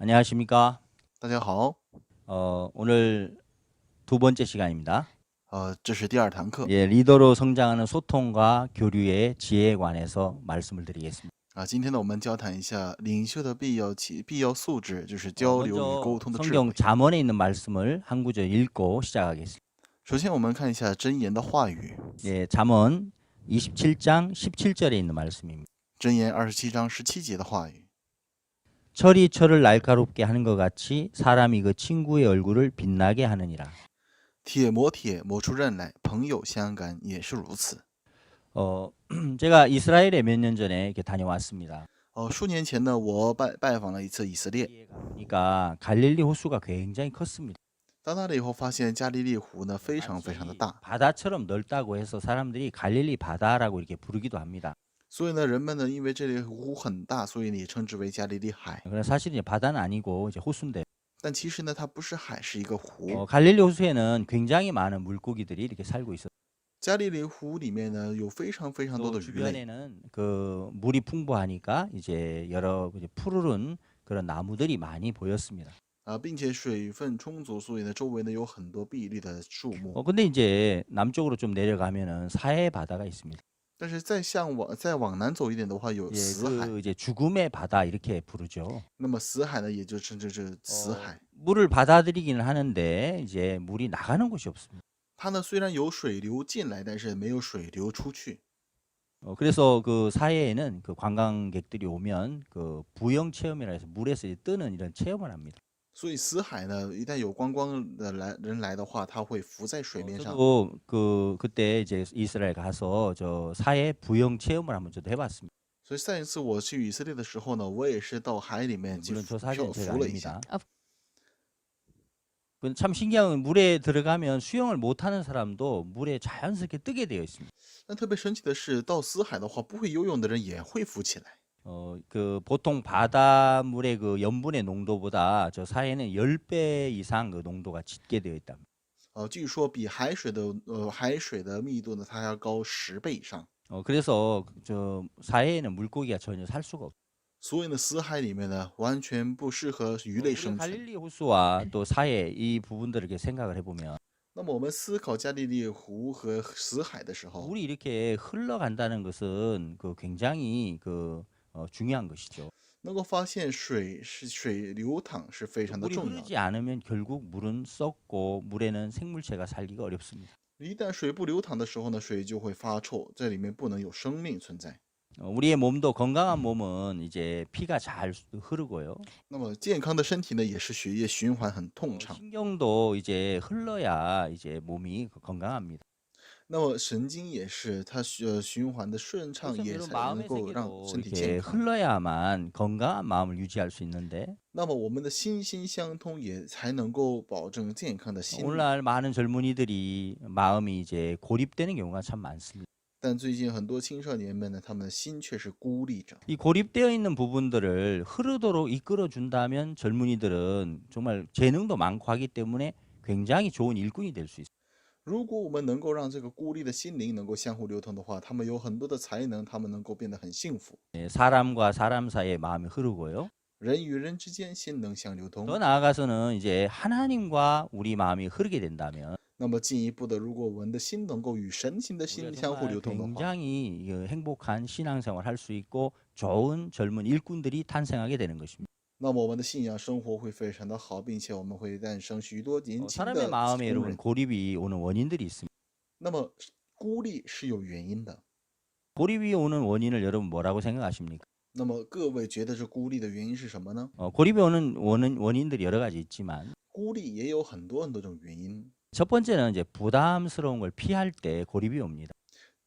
안녕하십니까? 大家好，오늘 두 번째 시간입니다. 这是第二堂课 예, 리더로 성장하는 소통과 교류의 지혜에 관해서 말씀을 드리겠습니다. 今天呢，我们交谈一下领袖的必要素质，就是交流与沟 먼저 通的智 성경 慧。 잠언에 있는 말씀을 한 구절 읽고 시작하겠습니다. 首先，我们看一下箴言的话语， 예, 잠언 27장 17절에 있는 말씀입니다. 箴言27章17节的话语。 철이 철을 날카롭게 하는 것 같이 사람이 그 친구의 얼굴을 빛나게 하느니라. 铁磨铁，磨出刃来；朋友相感也是如此。 제가 이스라엘에 몇 년 전에 이렇게 다녀왔습니다. 数年前呢，我拜访了一次以色列， 그러니까 갈릴리 호수가 굉장히 컸습니다. 到那里以后发现加利利湖呢非常的 마치 大， 바다처럼 넓다고 해서 사람들이 갈릴리 바다라고 이렇게 부르기도 합니다. 所以呢，人们呢因为这里湖很大，所以呢也称之为加利利海。 그러나 사실 이제 바다는 아니고 이제 호수인데 但其实呢，它不是海，是一个湖。 갈릴리 호수에는 굉장히 많은 물고기들이 이렇게 살고 있어요. 加利利湖里面呢有非常多 또 的鱼类。 주변에는 그 물이 풍부하니까 이제 여러 이제 푸르른 그런 나무들이 많이 보였습니다. 并且水分充足，所以呢，周围呢有很多碧绿的树木。 근데 이제 남쪽으로 좀 내려가면은 사해 바다가 있습니다. 但是再往南走一点的话，有 예, 死海。 그 이제 죽음의 바다 이렇게 부르죠. 那么死海呢，也就称之这死海。 물을 받아들이기는 하는데 이제 물이 나가는 곳이 없습니다. 它呢虽然有水流进来，但是没有水流出去。 그래서 그 사해에는 그 관광객들이 오면 그 부영 체험이라 해서 물에서 이제 뜨는 이런 체험을 합니다. 所以死海呢，一旦有观光的人来的话，它会浮在水面上。 저도 그때 이제 이스라엘 가서 저 사해 부영 체험을 한번 저도 해봤습니다. 所以上一次我去以色列的时候呢，我也是到海里面去 물론 저 사실은 제가 浮了一下。 아닙니다. 참 신기한 건 물에 들어가면 수영을 못하는 사람도 물에 자연스럽게 뜨게 되어 있습니다. 但特别神奇的是，到死海的话，不会游泳的人也会浮起来。 그 보통 바닷물의 그 염분의 농도보다 저 사해는 10배 이상 그 농도가 짙게 되어 있다. 据说比海水的密度呢，它要高10倍以上。 그래서 저 사해에는 물고기가 전혀 살 수가 없어요. 所以呢，死海里面呢，完全不适合鱼类 우리 生存。 갈릴리 호수와 또 사해 이 부분들을 이렇게 생각을 해보면 那么我们思考加利利湖和死海的时候， 물이 이렇게 흘러간다는 것은 그 굉장히 중요한 것이죠. 能够发现水流淌是非常的 물이 重要 흐르지 的。 않으면 결국 물은 썩고 물에는 생물체가 살기가 어렵습니다. 一旦水不流淌的时候呢，水就会发臭，这里面不能有生命存在。 우리의 몸도 건강한 몸은 이제 피가 잘 흐르고요. 那么健康的身体呢，也是血液循环很通畅。 신경도 이제 흘러야 이제 몸이 건강합니다. 那么神经也是，它循环的顺畅， 그래서 也 여러분 才能 마음의 够让 세계도 身体 이렇게 健康。 흘러야만 건강한 마음을 유지할 수 있는데 那么我们的心心相通，也才能够保证健康的心理。 오늘날 많은 젊은이들이 마음이 이제 고립되는 경우가 참 많습니다. 但最近很多青少年们呢，他们的心却是孤立着。 이 고립되어 있는 부분들을 흐르도록 이끌어 준다면 젊은이들은 정말 재능도 많고 하기 때문에 굉장히 좋은 일꾼이 될 수 있어요. 如果我们能够让这个孤立的心灵能够相互流通的话，他们有很多的才能，他们能够变得很幸福。 사람과 사람 사이에 마음이 흐르고요. 人与人之间心能相流 더 通。 나아가서는 이제 하나님과 우리 마음이 흐르게 된다면 那么进一步的，如果我们的心能够与神性的 우리가 心相互 정말 流通的话， 굉장히 행복한 신앙생활 할 수 있고 좋은 젊은 일꾼들이 탄생하게 되는 것입니다. 那么我们的信仰生活会非常的好，并且我们会诞生许多年轻 사람의 的 마음에 工 여러분 人。 고립이 오는 원인들이 있습니다. 那么孤立是有原因的。 고립이 오는 원인을 여러분 뭐라고 생각하십니까? 那么各位觉得这孤立的原因是什么呢？ 고립이 오는 원인들이 여러 가지 있지만 孤立也有很多种原因。 첫 번째는 이제 부담스러운 걸 피할 때 고립이 옵니다.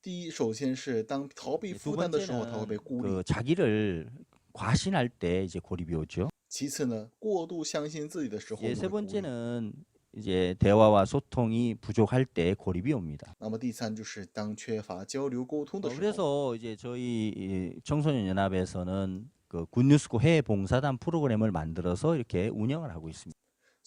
第一，首先是当逃避 두 负担的时候，他会被 번째는 孤立。 그 자기를 과신할 때 이제 고립이 오죠. 其次呢，过度相信自己的时候 예, 会 세 孤立。 번째는 이제 대화와 소통이 부족할 때 고립이 옵니다. 那么第三就是当缺乏交流沟通的时候。 그래서 이제 저희 이 청소년 연합에서는 그 굿뉴스코 해외 봉사단 프로그램을 만들어서 이렇게 운영을 하고 있습니다.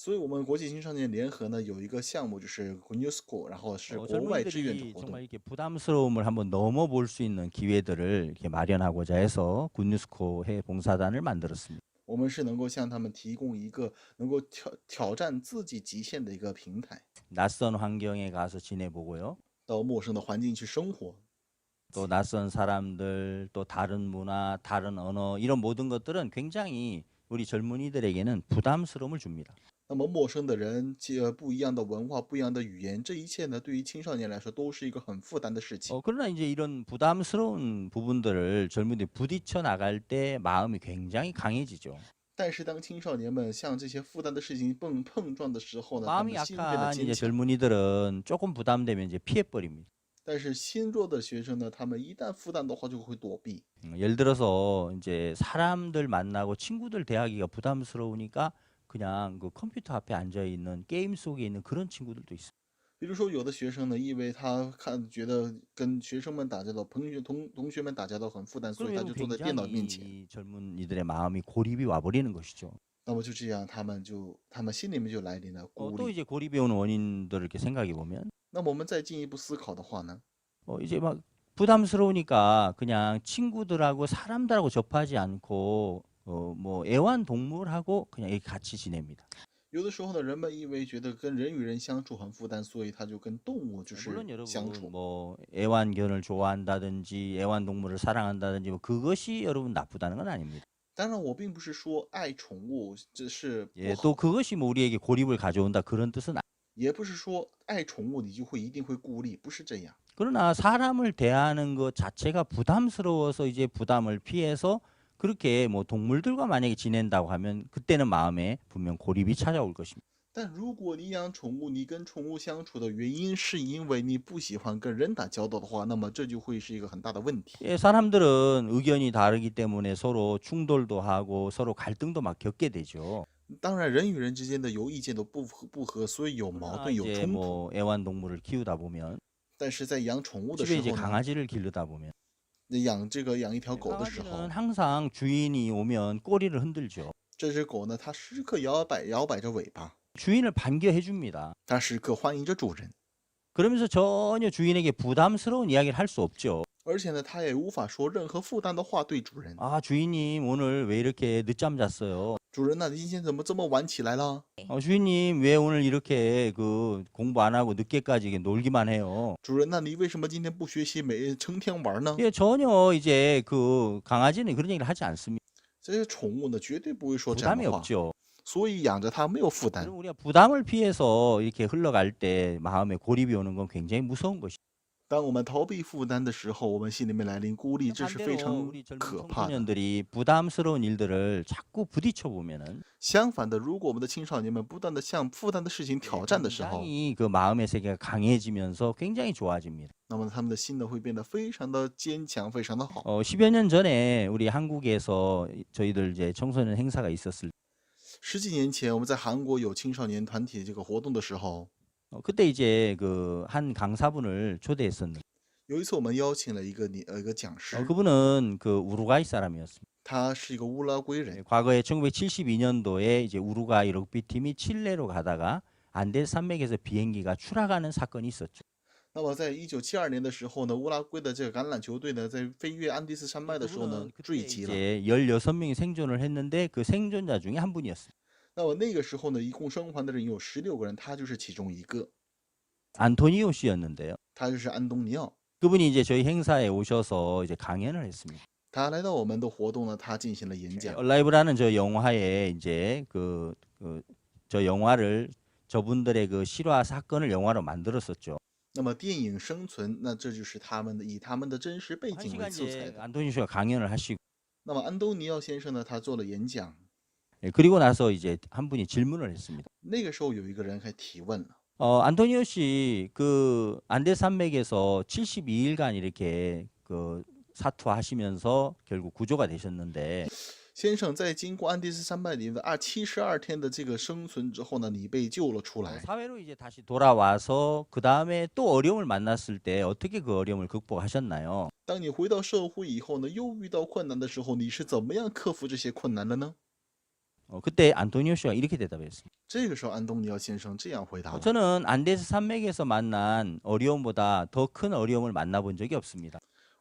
所以我们国际青少年联合呢有一个项目，就是 UNESCO， 然后是国外志愿者 젊은이들이 活 정말 动。 이렇게 부담스러움을 한번 넘어볼 수 있는 기회들을 이렇게 마련하고자 해서 굿뉴스코 해외 봉사단을 만들었습니다. 我们是能够向他们提供一个能够挑战自己极限的一个平台， 낯선 환경에 가서 지내보고요. 到陌生的环境去生活。 또 낯선 사람들, 또 다른 문화, 다른 언어 이런 모든 것들은 굉장히 우리 젊은이들에게는 부담스러움을 줍니다. 那么陌生的人，不一样的文化、不一样的语言，这一切呢，对于青少年来说都是一个很负担的事情。 그러나 이제 이런 부담스러운 부분들을 젊은이들이 부딪혀 나갈 때 마음이 굉장히 강해지죠. 但是当青少年们向这些负担的事情碰撞的时候呢，他 마음이 们心变得 약한 坚 이제 强。 젊은이들은 조금 부담되면 이제 피해버립니다. 但是心弱的学生呢，他们一旦负担的话就会躲避。 예를 들어서 이제 사람들 만나고 친구들 대하기가 부담스러우니까 그냥 그 컴퓨터 앞에 앉아 있는 게임 속에 있는 그런 친구들도 있어요. 比如说，有的学生呢，因为他觉得跟学生们打交道、同学们打交道很负担，所 그럼 以他 여러분 就坐在电脑面 굉장히 前。 이 젊은이들의 마음이 고립이 와버리는 것이죠. 那么就这样，他们心里面就来临了孤 또 立。 이제 고립이 오는 원인들을 이렇게 생각해 보면 那么我们再进一步思考的话呢， 이제 막 부담스러우니까 그냥 친구들하고 사람들하고 접하지 않고 뭐 애완동물하고 그냥 이렇게 같이 지냅니다. 有的时候呢，人们因为觉得跟人与人相处很负担，所以他就跟动物就 물론 是 여러분 相处。 뭐 애완견을 좋아한다든지 애완동물을 사랑한다든지 뭐 그것이 여러분 나쁘다는 건 아닙니다. 当然，我并不是说爱宠物这是不 예, 好 또 的， 그것이 뭐 우리에게 고립을 가져온다 그런 뜻은 也不是说爱宠物你就一定会孤立，不是这样。 그러나 사람을 대하는 것 자체가 부담스러워서 이제 부담을 피해서 그렇게 뭐 동물들과 만약에 지낸다고 하면 그때는 마음에 분명 고립이 찾아올 것입니다. 但如果你养宠物，你跟宠物相处的原因是因为你不喜欢跟人打交道的话，那么这就会是一个很大的问题。 예, 사람들은 의견이 다르기 때문에 서로 충돌도 하고 서로 갈등도 막 겪게 되죠. 当然，人与人之间的有意见都不合，所以有矛 그러나 盾、有 이제 冲突。 뭐 애완동물을 키우다 보면 但是在养宠物的 집에 时 이제 候呢， 강아지를 기르다 보면 养一条狗的时候， 강아지는 항상 주인이 오면 꼬리를 흔들죠. 这只狗呢，它时刻摇摆着尾巴， 주인을 반겨해 줍니다. 它时刻欢迎着主人， 그러면서 전혀 주인에게 부담스러운 이야기를 할 수 없죠. 而且呢，它也无法说任何负担的话对主人。 아, 주인님 오늘 왜 이렇게 늦잠 잤어요? 主人呢，你今天怎么这么晚起来了？ 주인님 왜 오늘 이렇게 그 공부 안 하고 늦게까지 이렇게 놀기만 해요? 主人，那你为什么今天不学习，成天玩呢？ 예, 전혀 이제 그 강아지는 그런 얘기를 하지 않습니다. 这些宠物呢，绝对不会说这样 부담이 的话， 없죠. 所以养着它没有负担。 그럼 우리가 부담을 피해서 이렇게 흘러갈 때 마음에 고립이 오는 건 굉장히 무서운 것이죠. 当我们逃避负担的时候，我们心里面来临孤立，这是非 반대로 常 우리 젊은 可怕的。 청소년들이 부담스러운 일들을 자꾸 부딪혀 보면은 相反的，如果我们的青少年们不断的向负担的事情挑战的时候， 굉장히 그 마음의 세계가 강해지면서 굉장히 좋아집니다. 那么他们的心呢会变得非常的坚强，非常的好。 10여 년 전에 우리 한국에서 저희들 이제 청소년 행사가 있었을 十几年前，我们在韩国有青少年团体这个活动的时候， 그때 이제 그 한 강사분을 초대했었는데 有一次我们邀请了一个讲师， 그분은 그 우루과이 사람이었습니다. 他是一个乌拉圭 네, 人。 과거에 1972년도에 이제 우루과이 럭비팀이 칠레로 가다가 안데스 산맥에서 비행기가 추락하는 사건이 있었죠. 那么在1972年的时候呢，乌拉圭的这个橄榄球队呢，在飞越安第斯山脉的时候呢 그분은 ， 그때 坠机了。 이제 16명이 생존을 했는데 그 생존자 중에 한 분이었어요. 那么那个时候呢，一共生还的人有16个人，他就是其中一个， 안토니오 씨였는데요. 他就是安东尼奥。 그분이 이제 저희 행사에 오셔서 이제 강연을 했습니다. 他来到我们的活动呢，他进行了演讲。 얼라이브라는 저 영화에 이제 저 영화를 저분들의 그 실화 사건을 영화로 만들었었죠. 那么电影生存，那这就是以他们的真实背 한 景为 시간 素材 이제 的。 안토니오 씨가 강연을 하시고 那么安东尼奥先生呢，他做了演讲。 그리고 나서 이제 한 분이 질문을 했습니다. 那个时候有一个人还提问了， 안토니오 씨 그 안데스 산맥에서 72일간 이렇게 그 사투하시면서 결국 구조가 되셨는데 先生在经过安第斯山脉里的72天的这个生存之后呢，你被救了出来。 사회로 이제 다시 돌아와서 그 다음에 또 어려움을 만났을 때 어떻게 그 어려움을 극복하셨나요? 当你回到社会以后呢，又遇到困难的时候，你是怎么样克服这些困难的呢？ 그때 안토니오 씨가 이렇게 대답했습니다. 这个时候，安东尼奥先生这样回答了： 저는 안데스 산맥에서 만난 어려움보다 더 큰 어려움을 만나본 적이 없습니다.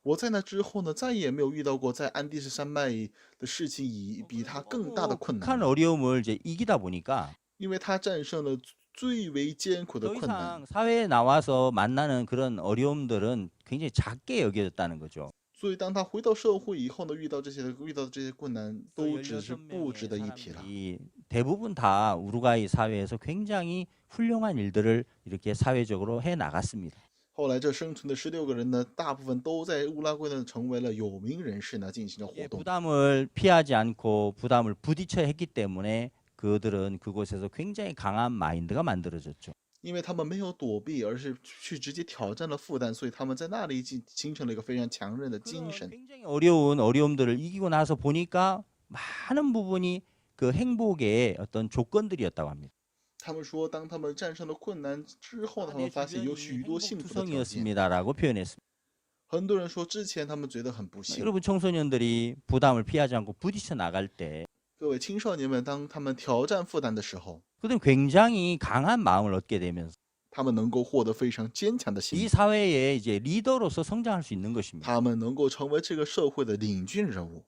我在那之后呢，再也没有遇到过在安第斯山脉的事情比他 그래서 更大的 너무 困难 극한 了， 어려움을 이제 이기다 보니까 因为他战胜了最为艰苦的 더 困难， 이상 사회에 나와서 만나는 그런 어려움들은 굉장히 작게 여겨졌다는 거죠. 所以当他回到社会以后呢，遇到这些困难 그래서 都只是不值 16명의 得一提了。 사람들이 대부분 다 우루과이 사회에서 굉장히 훌륭한 일들을 이렇게 사회적으로 해 나갔습니다. 后来这生存的16个人呢，大部分都在乌拉圭呢成为了有名人士呢，进行着 이게 活动。 부담을 피하지 않고 부담을 부딪혀 했기 때문에 그들은 그곳에서 굉장히 강한 마인드가 만들어졌죠. 因为他们没有躲避，而是去直接挑战了负担，所以他们在那里形成了一个非常强韧的精 그런 神。 굉장히 어려운 어려움들을 이기고 나서 보니까 많은 부분이 그 행복의 어떤 조건들이었다고 합니다. 他们说，当他们战胜了困难之后， 아, 他 내 们发现有 주변이 许多幸福的条件。 행복투성이었습니다라고 표현했습니다. 很多人说，之前他们觉得很不幸。 여러분 청소년들이 부담을 피하지 않고 부딪혀 나갈 때 各位青少年们，当他们挑战负担的时候， 그들은 굉장히 강한 마음을 얻게 되면서 他们能够获得非常坚强的 이 心， 사회의 이제 리더로서 성장할 수 있는 것입니다. 他们能够成为这个社会的领军人物。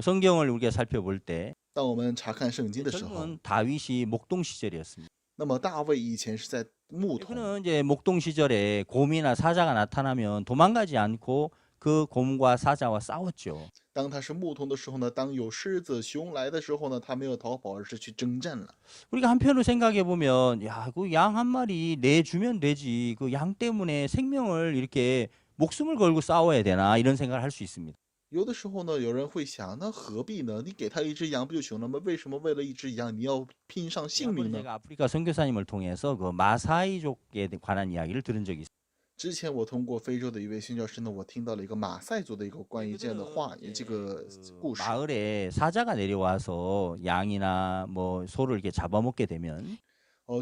성경을 우리가 살펴볼 때 当我们查看圣经的时候， 젊은 다윗이 목동 시절이었습니다. 那么大卫以前是在牧童， 그는 이제 목동 시절에 곰이나 사자가 나타나면 도망가지 않고 그 곰과 사자와 싸웠죠. 当他是牧童的时候呢，当有狮子、熊来的时候呢，他没有逃跑，而是去征战了。 우리가 한편으로 생각해 보면 야, 그 양 한 마리 내주면 되지. 그 양 때문에 생명을 이렇게 목숨을 걸고 싸워야 되나 이런 생각을 할 수 있습니다. 有的时候呢，有人会想，那何必呢？你给他一只羊不就行了吗？为什么为了一只羊你要拼上性 한번 命呢？ 제가 아프리카 선교사님을 통해서 그 마사이족에 관한 이야기를 들은 적이 있어요. 之前我通过非洲的一位宣教师呢，我听到了一个马赛族的一个关于这样的话， 그들은 这个 이제 故事。 마을에 사자가 내려와서 양이나 뭐 소를 이렇게 잡아먹게 되면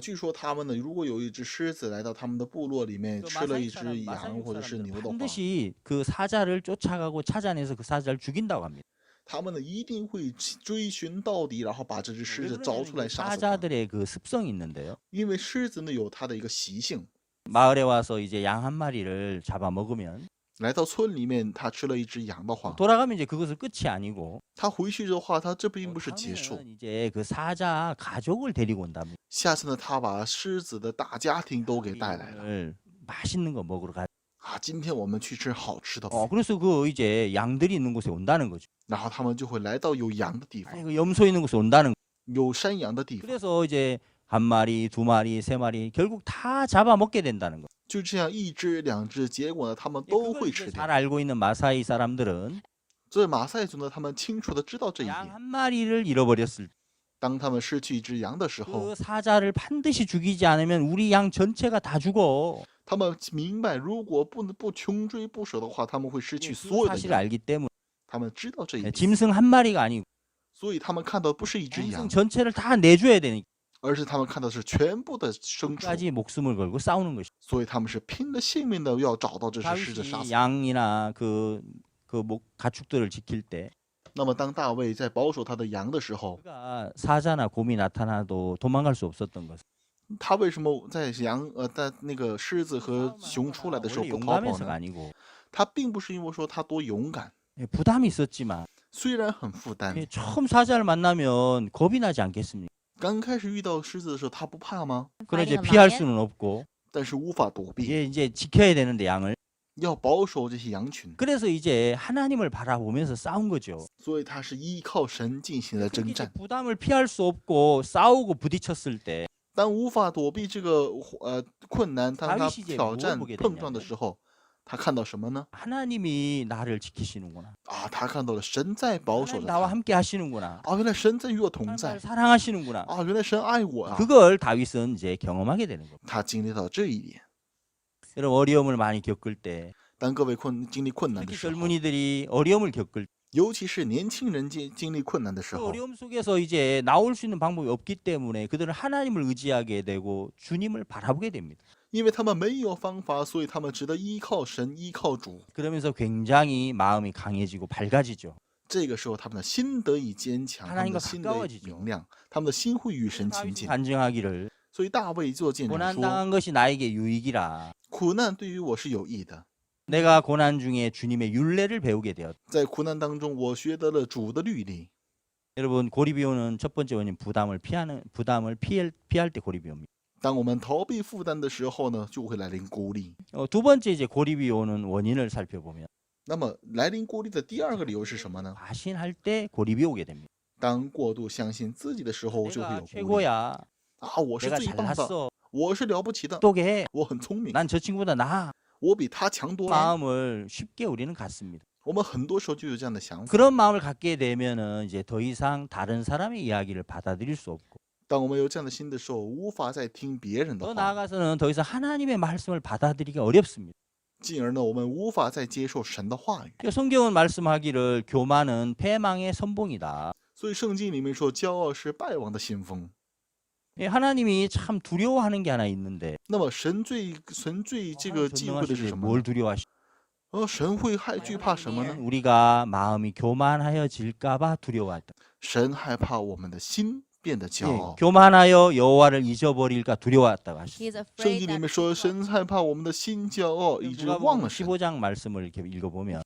据说他们呢，如果有一只狮子来到他们的部落里面 그 吃了一 마사이 只 사람, 羊 마사이족 或者是 사람들은 牛的话， 반드시 그 사자를 쫓아가고 찾아내서 그 사자를 죽인다고 합니다. 他们呢一定会追寻到底，然后把这只狮 왜 子找 그러냐면 出来 이게 杀死它。 사자들의 그 습성이 있는데요. 因为狮子呢有它的一个习性， 마을에 와서 이제 양 한 마리를 잡아먹으면 来到村里面，它吃了一只羊的话， 돌아가면 이제 그것은 끝이 아니고 它回去的话，它这并不是结束。 다음에는 이제 그 사자 가족을 데리고 온답니다. 下次呢，他把狮子的大家庭都给带来了 오늘 맛있는 거 먹으러 가. 啊！今天我们去吃好吃的饭， 그래서 그 이제 양들이 있는 곳에 온다는 거죠. 然后他们就会来到有羊的地 아니 方， 그 염소 있는 곳에 온다는 거. 有山羊的地方。 그래서 이제 한 마리, 두 마리, 세 마리 결국 다 잡아먹게 된다는 거. 就这样一只两只，结果呢，他们 예, 都 그걸 会 이제 吃 잘 掉。 알고 있는 마사이 사람들은 这马赛族呢，他们清楚的知道这一 양 点。 한 마리를 잃어버렸을 때 当他们失去一只羊的时候， 그 사자를 반드시 죽이지 않으면 우리 양 전체가 다 죽어. 他们明白，如果不穷追不舍的话，他们会失 예, 去 그 所有的 사실을 羊。 알기 때문에 他们知道这一 예, 点， 짐승 한 마리가 아니고 所以他们看到不是一只 짐승 羊， 전체를 다 내줘야 되니까 而是他们看到是全部的牲畜， 까지 목숨을 걸고 싸우는 것이. 所以他们是拼了性命的要找到这只狮子杀 다윗이 死。 양이나 가축들을 지킬 때 那么当大卫在保守他的羊的时候， 그가 사자나 곰이 나타나도 도망갈 수 없었던 것. 他为什么在在那个狮子和熊出来的时候 원래 不逃跑 용감해서가 呢？ 아니고 他并不是因为说他多勇敢， 예, 부담이 있었지만 虽然很负担， 예, 처음 사자를 만나면 겁이 나지 않겠습니까? 刚开始遇到狮子的时候他不怕吗？ 그걸 이제 과일은 피할 망해? 수는 없고 但是无法躲避， 이제 지켜야 되는데 양을. 要保守这些羊群， 그래서 이제 하나님을 바라보면서 싸운 거죠. 所以他是依靠神进行了 그렇게 征 이제 战。 부담을 피할 수 없고 싸우고 부딪혔을 때 当无法躲避这个困难，当他 다윗이 이제 挑 뭘 战 보게 碰撞的 됐냐면 时候，他看到什么呢？ 하나님이 나를 지키시는구나. 啊，他看到了神在保守 하나님 着 나와 他。 함께 하시는구나. 啊，原来神在与我同 하나님 在 나를 。 사랑하시는구나. 啊，原来神爱我啊！ 그걸 다윗은 이제 경험하게 되는 겁니다. 他经历到这一点。 여러분 어려움을 많이 겪을 때 当各位经历困难的 특히 时候， 젊은이들이 어려움을 겪을 때 尤其是年轻人经历困难的时 그 候， 어려움 속에서 이제 나올 수 있는 방법이 없기 때문에 그들은 하나님을 의지하게 되고 주님을 바라보게 됩니다. 因为他们没有方法，所以他们只得依靠神，依靠主。 그러면서 굉장히 마음이 강해지고 밝아지죠. 这个时候，他们的心得以坚强，他们 하나님과 的心得以 가까워지죠 明亮，他们的心会与神亲 다윗은 近。 간증하기를 所以大卫做见证 고난 说 당한 것이 나에게 유익이라. 苦难对于我是有益的。 내가 고난 중에 주님의 율례를 배우게 되었다. 在苦难当中，我学得了主的律例。 여러분 고립이 오는 첫 번째 원인 부담을 피할 때 고립이 옵니다. 当我们逃避负担的时候呢，就会来临孤立。 두 번째 이제 고립이 오는 원인을 살펴보면 那么来临孤立的第二个理由是什么呢？ 과신할 때 고립이 오게 됩니다. 当过度相信自己的时候，就会 내가 有孤立。 최고야. 啊，我是 내가 最棒的， 잘났어. 我是了不起的， 똑똑해. 我很聪明， 난 저 친구보다 나아. 我比他强多了。 마음을 쉽게 우리는 갖습니다. 我们很多时候就有这样的想法。 그런 마음을 갖게 되면은 이제 더 이상 다른 사람의 이야기를 받아들일 수 없고 当我们有这样的心的时候，无法再听别人的 더 话， 나아가서는 더 이상 하나님의 말씀을 받아들이기가 어렵습니다. 进而呢，我们无法再接受神的话语。 그러니까 성경은 말씀하기를 교만은 패망의 선봉이다. 所以圣经里面说，骄傲是败亡的先锋。 예, 하나님이 참 두려워하는 게 하나 있는데 那么神最这个忌讳的是 전능하시되 什么 뭘 呢？ 두려워하시? 神会惧怕什么呢？ 우리가 마음이 교만하여질까봐 두려워했다. 神害怕我们的心变得骄 예, 傲。 교만하여 여호와를 잊어버릴까 두려워했다고 하셨어요. He is 圣 afraid 经里 that 面说，神害怕我们的心骄傲，以致忘 누가복음 了神。 15장 말씀을 이렇게 읽어보면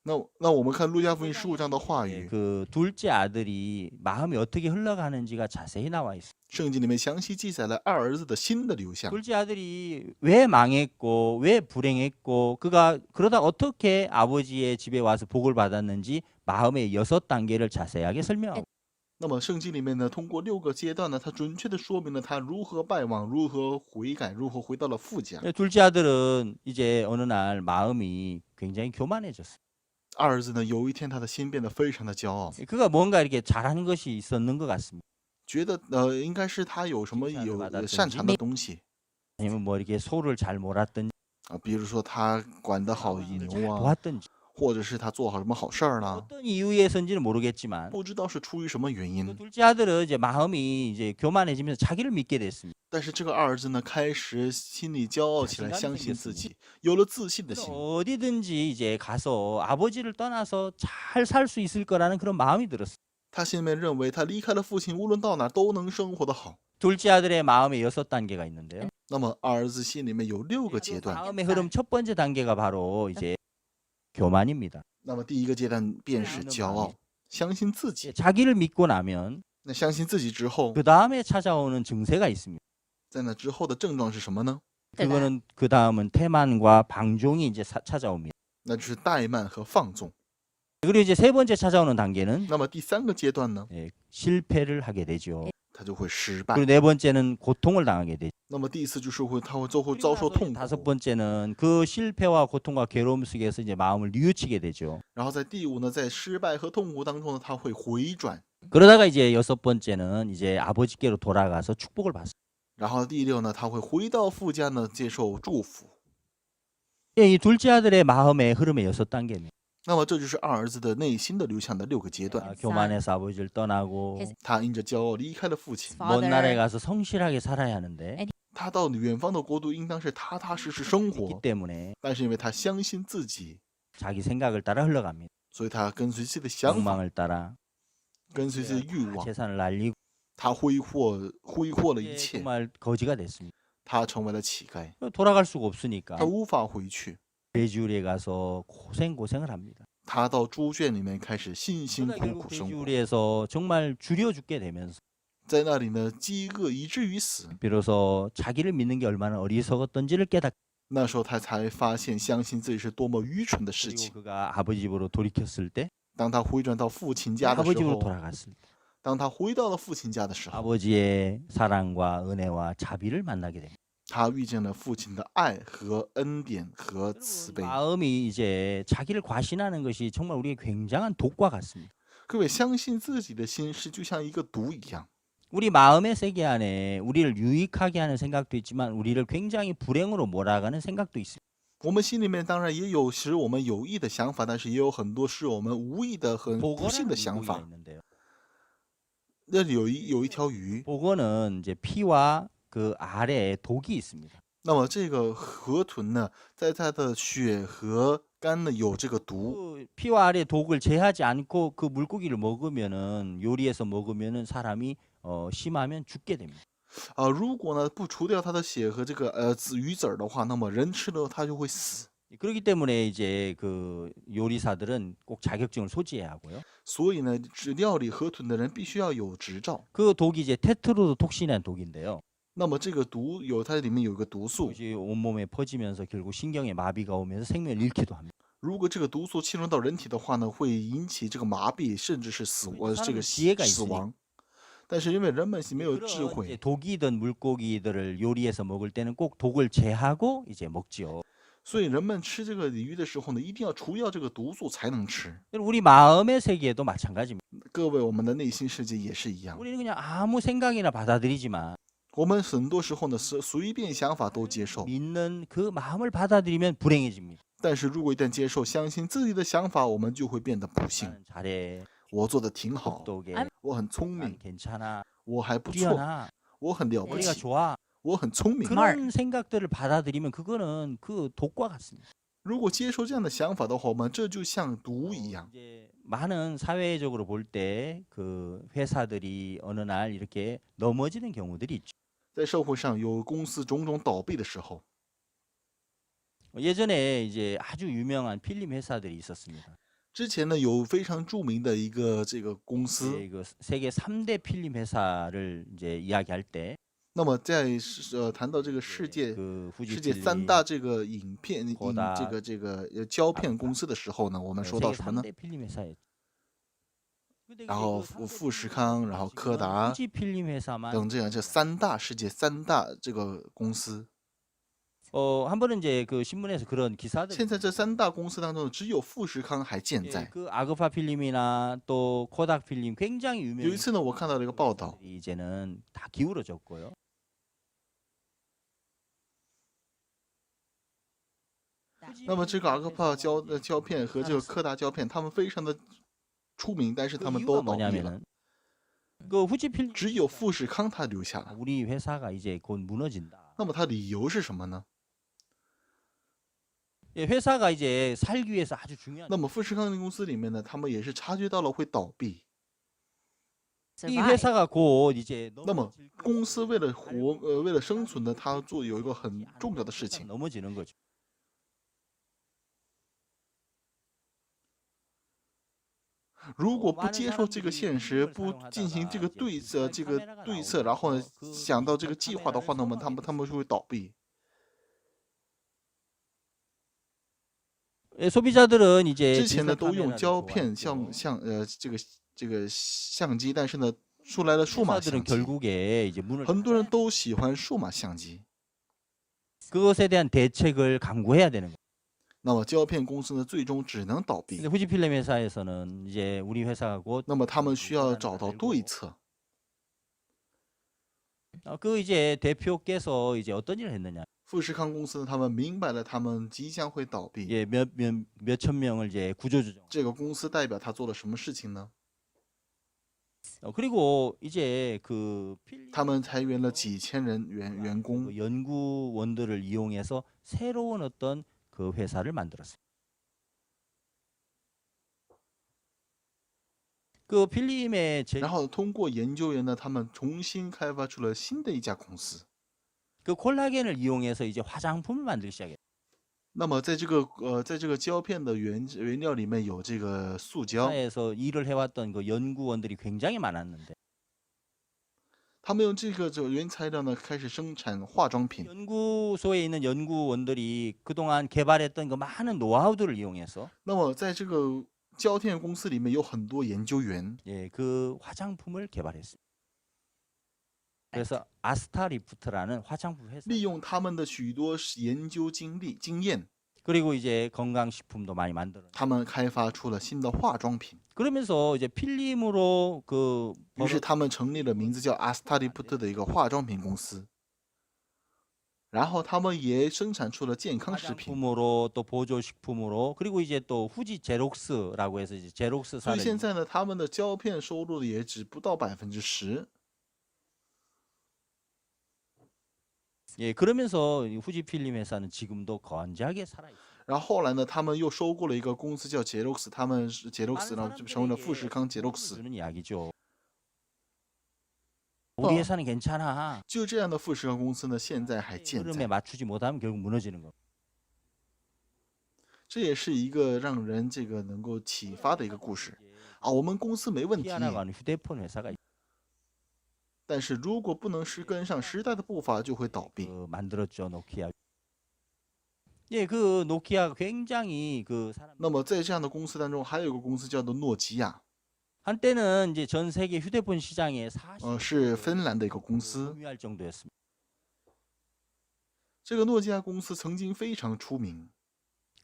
那我们看路加福音15章的话 예, 语， 그 둘째 아들이 마음이 어떻게 흘러가는지가 자세히 나와 있어요. 圣经里面详细记载了二儿子的心的流向。 둘째 아들이 왜 망했고 왜 불행했고 그가 그러다 어떻게 아버지의 집에 와서 복을 받았는지 마음의 6단계를 자세하게 설명하고 那么圣经里面呢，通过6个阶段呢，它准确的说明了他如何败亡，如何悔改，如何回到了父家。 둘째 아들은 이제 어느 날 마음이 굉장히 교만해졌어요. 二儿子呢，有一天他的心变得非常的骄傲， 그가 뭔가 이렇게 잘하는 것이 있었는 것 같습니다. 觉得应该是他有什么擅长的东西 아니면 뭐 이렇게 소를 잘 몰았든지 啊，比如说他管得好 잘 牛啊， 도왔든지 或者是他做好什么好事儿啦， 어떤 이유에서인지는 모르겠지만 不知道是出于什么原 그 因。 둘째 아들은 이제 마음이 이제 교만해지면서 자기를 믿게 됐습니다. 但是这个二儿子呢，开始心里骄傲起来，相信自己，有了自信的心。 어디든지 이제 가서 아버지를 떠나서 잘 살 수 있을 거라는 그런 마음이 들었어요. 他心里面认为，他离开了父亲，无论到哪都能生活得好。 둘째 아들의 마음에 6단계가 있는데요. 那么二儿子心里面有6个阶段。 마음의 흐름 첫 번째 단계가 바로 이제 교만입니다. 那么第一个阶段便是骄傲，相信自己。 자기를 믿고 나면 那相信自己之后， 그 다음에 찾아오는 증세가 있습니다. 在那之后的症状是什么呢？ 그거는 그 다음은 태만과 방종이 이제 찾아옵니다. 那就是怠慢和放纵。 그리고 이제 세 번째 찾아오는 단계는 那么第3个阶段呢， 실패를 하게 되죠. 他就会失败。 그리고 네 번째는 고통을 당하게 되죠. 那么第4就是他会遭受痛 다섯 苦。 번째는 그 실패와 고통과 괴로움 속에서 이제 마음을 뉘우치게 되죠. 然后在第5呢，在失败和痛苦当中呢，他会回转。 그러다가 이제 여섯 번째는 이제 아버지께로 돌아가서 축복을 받습니다. 然后第6呢，他会回到父家呢，接受祝福。 이 둘째 아들의 마음의 흐름의 6단계입니다. 那么这就是二儿子的内心的流向的6个阶段。 교만해서 아버지를 떠나고 他因着骄傲离开了父亲， 먼 나라에 가서 성실하게 살아야 하는데 他到远方的国度应当是踏踏实实生 있기 活， 때문에 但是因为他相信自己， 자기 생각을 따라 흘러갑니다. 所以他跟随自己的想法， 욕망을 따라 跟随自己的欲望， 재산을 날리고 他挥霍了一 이제 切， 정말 거지가 됐습니다. 他成为了乞丐， 돌아갈 수가 없으니까 他无法回去， 돼지우리에 가서 고생을 합니다. 他到猪圈里面开始辛辛 그러다 苦 결국 苦生活， 돼지우리에서 정말 줄여 죽게 되면서 在那里呢饥饿以至于死。 비로소 자기를 믿는 게 얼마나 어리석었던지를 깨닫고 那时候他才发现相信自己是多么愚蠢的事 그리고 情。 그가 아버지 집으로 돌이켰을 때 当他回转到父亲家的 아버지 时 집으로 候， 돌아갔을 때 当他回到了父亲家的时候， 아버지의 사랑과 은혜와 자비를 만나게 됩니다. 他遇见了父亲的爱和恩典和慈悲。 마음이 이제 자기를 과신하는 것이 정말 우리에게 굉장한 독과 같습니다. 各位，相信自己的心是就像一个毒一样。 우리 마음의 세계 안에 우리를 유익하게 하는 생각도 있지만 우리를 굉장히 불행으로 몰아가는 생각도 있습니다. 我们心里面当然也有使我们有益的想法，但是也有很多是我们无意的、很不幸 복어라는 的想 물고기가 法。 있는데요. 那里有一条鱼， 복어는 이제 피와 그 아래에 독이 있습니다. 那么这个河豚呢，在它的血和肝呢有这个毒。 그 피와 아래 독을 제하지 않고 그 물고기를 먹으면은 요리해서 먹으면은 사람이 심하면 죽게 됩니다. 如果呢不除掉它的血和这个鱼籽儿的话，那么人吃了它就会死。 그렇기 때문에 이제 그 요리사들은 꼭 자격증을 소지해야 하고요. 所以呢，料理河豚的人必须要有执照。 그 독이 이제 테트로도톡신이라는 독인데요. 那么这个毒它里面有一个毒素， 그것이 온몸에 퍼지면서 결국 신경에 마비가 오면서 생명을 잃기도 합니다. 如果这个毒素侵入到人体的话呢，会引起这个麻痹，甚至是这个 사람은 지혜가 死 있으니 亡。但是因为人们是没有智 그런 이제 慧， 독이든 물고기들을 요리해서 먹을 때는 꼭 독을 제하고 이제 먹지요. 所以人们吃这个鱼的时候呢，一定要除掉这个毒素才能吃。 우리 마음의 세계도 마찬가지입니다. 各位，我们的内心世界也是一样， 우리는 그냥 아무 생각이나 받아들이지만 我们很多时候呢是随便想法都接受， 믿는 그 마음을 받아들이면 불행해집니다. 但是如果一旦接受、相信自己的想法，我们就会变得不幸。 나는 잘해. 我做的挺好， 똑똑해. 我很聪 난 明， 괜찮아. 我还不错， 뛰어나. 我很了不 머리가 起， 좋아. 我很聪明。 그런 생각들을 받아들이면 그거는 그 독과 같습니다. 如果接受这样的想法的话，我们这就像毒一样。 이제 많은 사회적으로 볼 때 그 회사들이 어느 날 이렇게 넘어지는 경우들이 있죠. 在社会上有公司种种倒闭的时候， 예전에 이제 아주 유명한 필름 회사들이 있었습니다. 之前呢有非常著名的一个这个公司， 이제 그 세계 3대 필름 회사를 이제 이야기할 때 那么在谈到这个世 이제 界 그 世 후지 界 필름 三大这个影片kodak 胶片公司的时候呢，我们说到 세계 什么呢？ 3대 필름 회사였죠. 근데 然后 그 富士康，然后柯 지금은 达 후지 필름 회사만 等这样这世界三大这个公司。 한 번은 이제 그 신문에서 그런 기사들 现在这三大公司当中，只有富士康还健 예, 在。 그 아그파 필름이나 또 코닥 필름 굉장히 有 유명한 一次呢，我看到了一个报道， 회사들이 이제는 다 기울어졌고요. 那么这个阿克帕胶片和这个柯达胶片，他们非常的出名，但是 그 他们 이유가 都倒闭了， 뭐냐면은 그 후지 필름 只有富士康它留下了。 우리 회사가 이제 곧 무너진다. 那么它理由是什么呢？ 예, 회사가 이제 살기 위해서 아주 중요한 那么富士康公司里面呢，他们也是察觉到了会倒闭。 이 회사가 곧 이제 那么 넘어질 公司为了为了生存呢，它有一个很重要的事情， 넘어지는 거죠. 如果不接受这个现实，不进行这个对策，然后呢想到这个计划的话，那么他们就会倒闭。 예, 소비자들은 이제 之前呢 디지털 都用 카메라를 胶片 좋아했고 这个相机，但是呢出来了数码 회사들은 相机， 결국에 이제 문을 很多人都喜欢数码相机。 그것에 대한 대책을 강구해야 되는 거예요. 那么胶片公司呢，最终只能倒 근데 闭。 후지 필름 회사에서는 이제 우리 회사가 곧 那么他们需要找到对策。 그 이제 대표께서 이제 어떤 일을 했느냐? 富士康公司呢，他们明白了他们即将会倒闭。 예, 몇천 명을 이제 구조조정. 这个公司代表他做了什么事情呢？ 그리고 이제 그 他们裁员了几千人员工。 그 연구원들을 이용해서 새로운 어떤 그 회사를 만들었어요. 그 필름의 然后通过研究员呢，他们重新开发出了新的一家公司。 그 콜라겐을 이용해서 이제 화장품을 만들기 시작해요. 那么在这个胶片的原料里面有这个塑胶， 회사에서 일을 해왔던 그 연구원들이 굉장히 많았는데 他们用这个原材料呢开始生产化妆品。 연구소에 있는 연구원들이 그동안 개발했던 그 많은 노하우들을 이용해서 那么在这个胶片公司里面有很多研究员， 예, 그 화장품을 개발했어요. 그래서 아스타리프트라는 화장품 회사 利用他们的许多研究经验， 그리고 이제 건강식품도 많이 만들어. 他们开发出了新的化妆品。 그러면서 이제 필름으로 그 于是他们成立了名字叫阿斯塔利普特的一个化妆品公司。然后他们也生产出了健康食品。 화장품으로 또 보조식품으로 그리고 이제 또 후지 제록스라고 해서 이제 所以 제록스사를 现在呢，他们的胶片收入也只不到10%。 예, 그러면서 이 후지 필름 회사는 지금도 건재하게 살아 있어요. 然后后来呢，他们又收购了一个公司叫杰洛斯，他们是杰洛斯， 많은 然后就成为了富士康杰洛 사람들에게 斯。 주는 이야기죠. 우리 회사는 괜찮아. 就这样的富士康公司呢，现在还健 흐름에 在。 맞추지 못하면 결국 무너지는 거. 这也是一个让人这个能够启发的一个故事啊。我们公司没问 노키아라고 题， 하는 휴대폰 회사가 但是如果不能跟上时代的步伐，就会倒闭。 만들었죠, 노키아. 예, 그 노키아가 굉장히 그 사람 那么在这样的公司当中，还有一个公司叫做诺基亚， 한때는 이제 전 세계 휴대폰 시장의 是芬兰的一个公司。 점유할 정도였습니다. 这个诺基亚公司曾经非常出名，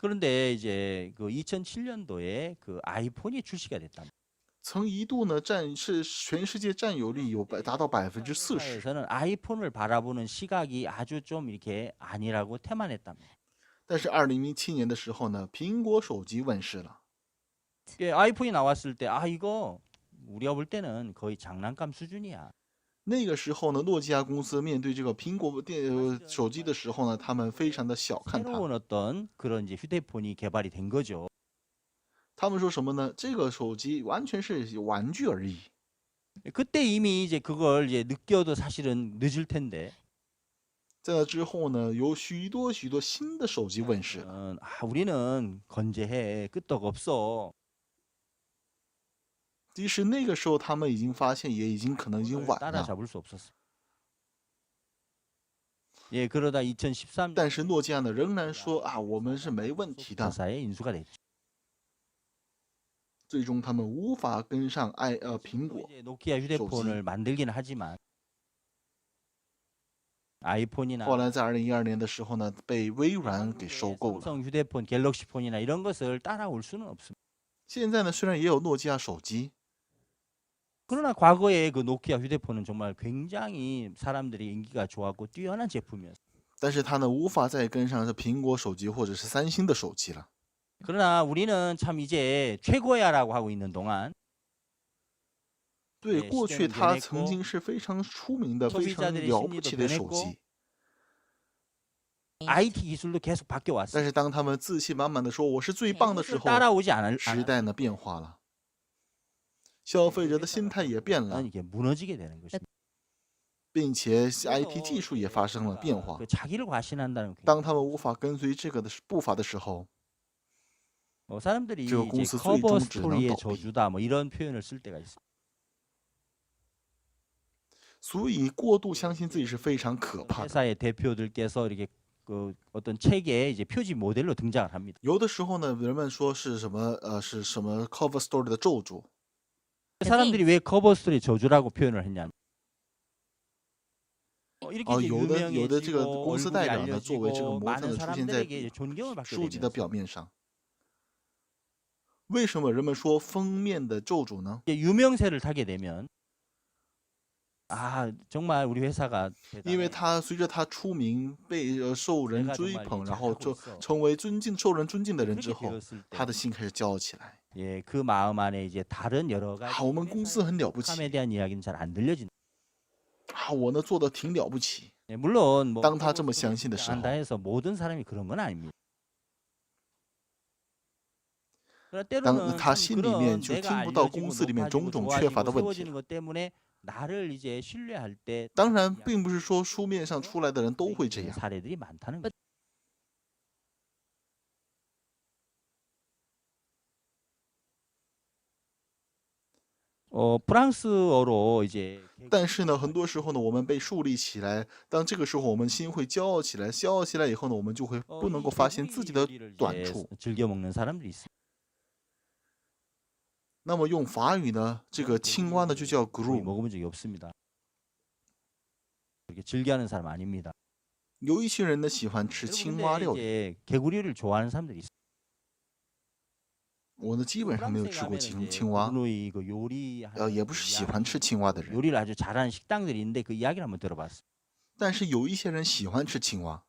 그런데 이제 그 2007년도에 그 아이폰이 출시가 됐답니다. 曾一度呢是全世界占有率达到40%。 회사에서는 아이폰을 바라보는 시각이 아주 좀 이렇게 아니라고 태만했답니다. 但是2007年的时候呢，苹果手机问世了。 예, 아이폰이 나왔을 때 이거 우리가 볼 때는 거의 장난감 수준이야. 那个时候呢，诺基亚公司面对这个苹果手机的时候呢，他们非常的小看它。 새로운 어떤 그런 이제 휴대폰이 개발이 된 거죠. 他们说什么呢？这个手机完全是玩具而已。 그때 이미 이제 그걸 이제 느껴도 사실은 늦을 텐데. 在那之后呢，有许多新的手机问世了。 우리는 건재해 끄떡 없어. 即使那个时候他们已经发现，也已经可能已经晚了。 따라잡을 수 없었어. 예, 그러다 2013년 但是诺基亚呢，仍然说我们是没问题的。 회사에 인수가 됐죠. 最终他们无法跟上苹果。 이제 노키아 휴대폰을 만들기는 하지만 아이폰이나 后来在2012年的时候呢，被微软给收购了。 삼성 휴대폰, 갤럭시 폰이나 이런 것을 따라올 수는 없습니다. 现在呢，虽然也有诺基亚手机， 그러나 과거에 그 노키아 휴대폰은 정말 굉장히 사람들이 인기가 좋았고 뛰어난 제품이었어요. 但是它呢无法再跟上苹果手机或者是三星的手机了。 그러나 우리는 참 이제 최고야라고 하고 있는 동안 对， 네 过去 시대는 它 변했고 曾经是非常出名的、非常 소비자들의 了不 심리도 起的手 변했고 机。 IT 기술도 계속 바뀌어 但 왔어요. 是当他们自信满满的说我是最棒的时 그것을 候， 따라오지 时代呢变化了，消费者的心态也变了， 이게 무너지게 되는 것입니다. 并且 IT 技术也发生了变化。 그 자기를 과신한다는 게 当他们无法跟随这个的步伐的时候， 사람들이 这个 이제 公司最 커버 终只能 스토리의 倒闭。 저주다 뭐 이런 표현을 쓸 때가 있어요. 所以过度相信自己是非常可怕的。 회사의 대표들께서 이렇게 그 어떤 책에 이제 표지 모델로 등장을 합니다. 有的时候呢，人们说是什么是什么 cover story 的咒诅。 사람들이 왜 커버 스토리 저주라고 표현을 했냐? 이렇게 이제 有的这个 유명해지고 公司代 얼굴이 表呢，作为这个 알려지고 模特 많은 呢出现在 사람들에게 이제 존경을 받게 书籍的 되면서 表面上。为什么人们说封面的咒诅呢？ 이제 유명세를 타게 되면 정말 우리 회사가 因为 대단해. 他随着他出名，被受人 내가 追 정말 捧， 이 然后 잘하고 있어. 成为受人尊敬的人 그렇게 之后， 되었을 때 他的心开始骄傲起来。 예, 그 마음 안에 이제 다른 여러 가지 我们公司很了不 에 起 대한 이야기는 잘 안 들려진다. 我呢做的挺了不起。 예, 물론 뭐 当他这么相信的时候， 한다 해서 모든 사람이 그런 건 아닙니다. 그러나 当 때로는 他 참 心里面 그런 就 내가 听不到 알려지고 公司里面种 높아지고 种缺乏的 좋아지고 问题 세워지는 。 것 때문에 나를 이제 신뢰할 때 当然，并不是说书面上出来的人都会这样。 사례들이 많다는 거죠. 프랑스어로 이제 但是呢，很多时候呢，我们被树立起来，当这个时候我们心会骄傲起来，骄傲起来以后呢，我们就会不能够发现自己的 요리를 短 이제 处。 즐겨 먹는 사람들이 있어요. 那么用法语呢，这个青蛙呢就叫 거의 gru。 먹어본 적이 없습니다. 이렇게 즐겨하는 사람 아닙니다. 有一些人呢喜欢吃青蛙 근데 料理， 이제 개구리를 좋아하는 사람들이 있어요. 我呢基本上没有 프랑스에 吃过 가면 青蛙， 그루이 그 요리 也不是喜欢吃青蛙的人， 요리를 아주 잘하는 식당들이 있는데 그 이야기를 한번 들어봤어요. 但是有一些人喜欢吃青蛙。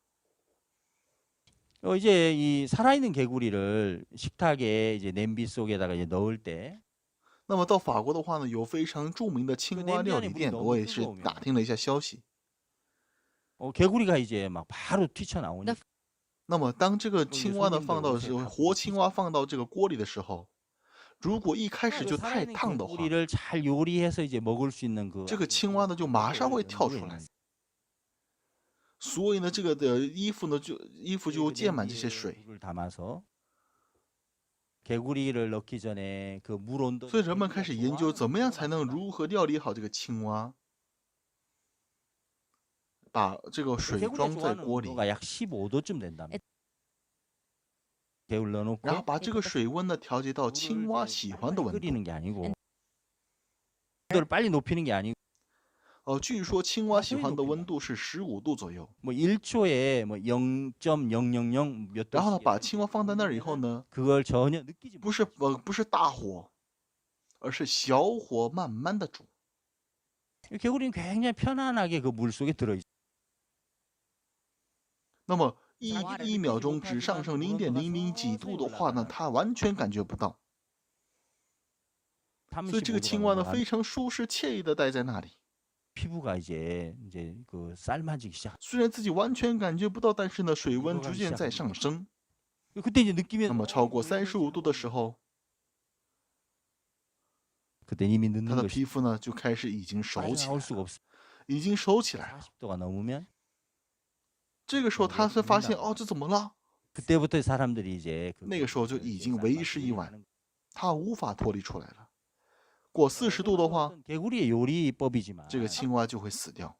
이제 이 살아있는 개구리를 식탁에 이제 냄비 속에다가 이제 넣을 때 那么到法国的话呢，有非常著名的青蛙料理店，我也是打听了一下消息。 개구리가 이제 막 바로 튀쳐나오니까 那么当这个青蛙呢放到活青蛙放到这个锅里的时候，如果一开始就太 살아있는 烫的话， 개구리를 잘 요리해서 이제 먹을 수 있는 그 这个青蛙呢就马上会跳出来。所以呢，这个的衣服就溅满这些水。 물을 담아서 개구리를 넣기 전에 그 물 온도 所以人们开始研究怎么样才能如何料理好这个青蛙。把这个水 개구리가 装在 좋아하는 锅里， 온도가 약 15도쯤 된답니다. 개울 然后 넣어놓고 把这个水温呢调节到 물을 青蛙 이제 喜欢的 빨리빨리 温度。 끓이는 게 아니고 온도를 빨리 높이는 게 아니고 据说青蛙喜欢的温度是15度左右。 뭐 1초에 뭐 0.000몇 然后呢， 도씩 把青蛙放在那儿以后呢， 그걸 전혀 느끼지 不是 못해요. 不是大火，而是小火慢慢的煮。 개구리는 굉장히 편안하게 그 물 속에 들어 있어요. 那么1秒钟只上升0.00几度的话呢，它完全感觉不到。所以这个青蛙呢，非常舒适惬意的待在那里。 피부가 이제 그 삶아지기 시작. 虽然自己完全感觉不到，但是呢，水温逐渐在上升。 그때 이제 느끼면 那么超过35度的时候， 그때 이미 它 늦는 的 것이 皮肤呢就开始已经熟起来 나올 了， 수가 없어. 已经熟起来了。 40도가 넘으면 这个时候他是发现，哦，这怎么了？ 그때부터 사람들이 이제 那个时候就已经为时已晚，他无法脱离出来了。过40度的话， 개구리의 요리법이지만 这个青蛙就会死掉。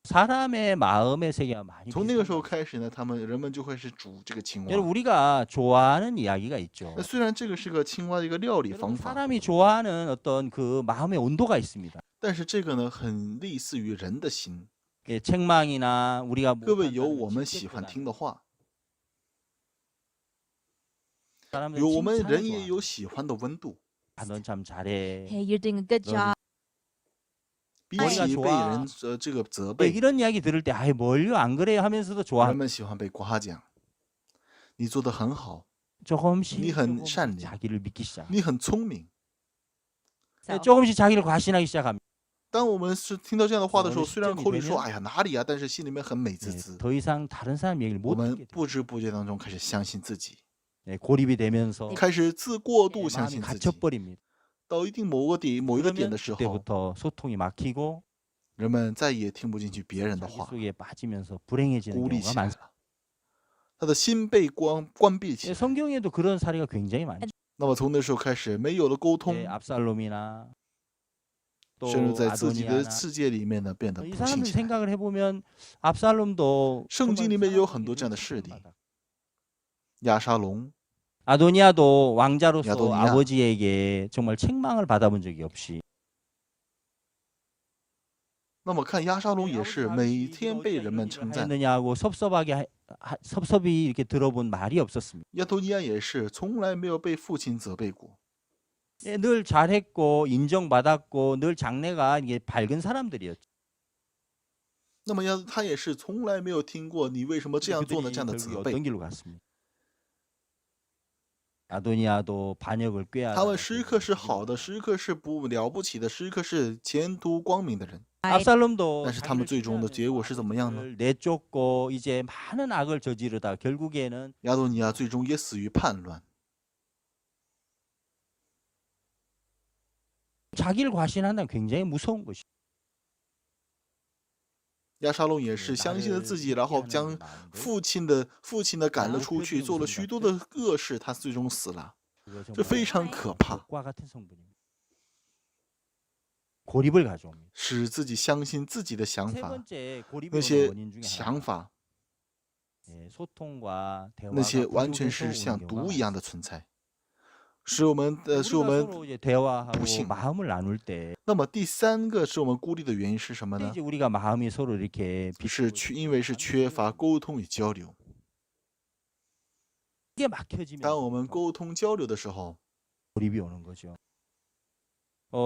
사람의 마음의 세계가 많이 从那个时候 비슷한 거예요. 开始呢，人们就会是煮这个青 여러분 蛙。 우리가 좋아하는 이야기가 있죠. 那虽然这个是个青蛙的一个料理 여러분 方法， 사람이 좋아하는 어떤 그 마음의 온도가 있습니다. 但是这个呢，很类似于人的心。 예, 책망이나 우리가 各位有 못한다는 我们喜欢 질책보다는 听的话， 사람들은 有我们 칭찬을 人也 좋아해요. 有喜欢的温度。 아, 넌 참 잘해. Hey, you're doing a good job. 比 머리가 起 좋아 被人这个责 예, 备， 이런 이야기 들을 때 아이 뭘요 안 그래요 하면서도 좋아. 人们喜欢被夸奖。你做得很好， 조금씩, 니很 조금씩 善良， 자기를 믿기 시작. 你很聪明。 예, 조금씩 자기를 과신하기 시작합니다. 当我们是听到这样的话的时候， 我们 虽然口里说“心里面哎呀哪里啊”，但是心里面很美 예, 滋滋。 더 이상 다른 사람 얘기를 我 못 们 듣게 돼요. 不知不觉当中开始相信自己， 예, 고립이 되면서 开始过 예, 度相 마음이 信自己。 갇혀버립니다. 到一定某一个点 그러면 的时候， 그때부터 소통이 막히고 人们再也听不进去别人的 자기 话， 속에 빠지면서 불행해지는 孤立 경우가 起来 많습니다. 了，他的心被关闭起 예, 来。 성경에도 그런 사례가 굉장히 많죠. 那么从那时候开始，没有了沟通 예, ， 압살롬이나 또 甚至在自己的 아도니아나 世界里面呢变得 이 不幸 사람들 起来。 생각을 해보면 압살롬도 圣经里面有很多这样的事例。亚沙龙， 아도니아도 왕자로서 아도니아. 아버지에게 정말 책망을 받아본 적이 없이 那么看亚沙龙也是每天被人们称赞， 했느냐고 섭섭이 이렇게 들어본 말이 없었습니다. 亚多尼亚也是从来没有被父亲责备过。 예, 늘 잘했고 인정받았고 늘 장래가 이게 밝은 사람들이었죠. 那么他也是从来没有听过你为什么这样做呢 그들이 这样的 결국에 责备。 어떤 길로 갔습니다. 아도니아도 반역을 他 꾀하다가 们时刻是好的，时刻是不了不起的，时刻是前途光明的人。 압살롬도 但是他们最终的结果是怎么样呢？ 아버지를 내쫓고 이제 많은 악을 저지르다 결국에는 亚多尼亚最终也死于叛乱。 자기를 과신한다는 굉장히 무서운 것이. 亚沙龙也是相信了自己，然后将父亲的赶了出去，做了许多的恶事，他最终死了，这非常可怕， 과 같은 성분입니다. 고립을 가져옵니다. 使自己相信自己的想 세 法， 번째 那 고립의 些 원인 중에 想 하나가 法， 예, 소통과 那 대화가 些完全 부족해서 是 오는 像 경우가 毒一 많습니다. 样的存在，使我们 우리가 使我们 서로 이제 대화하고 不幸。 마음을 나눌 때 那么第三个使我们孤立的原因是什么 그때 呢？ 이제 우리가 마음이 서로 이렇게 是因为是缺乏沟通与交流。 이게 막혀지면 当我们沟通交流的时候， 고립이 오는 거죠.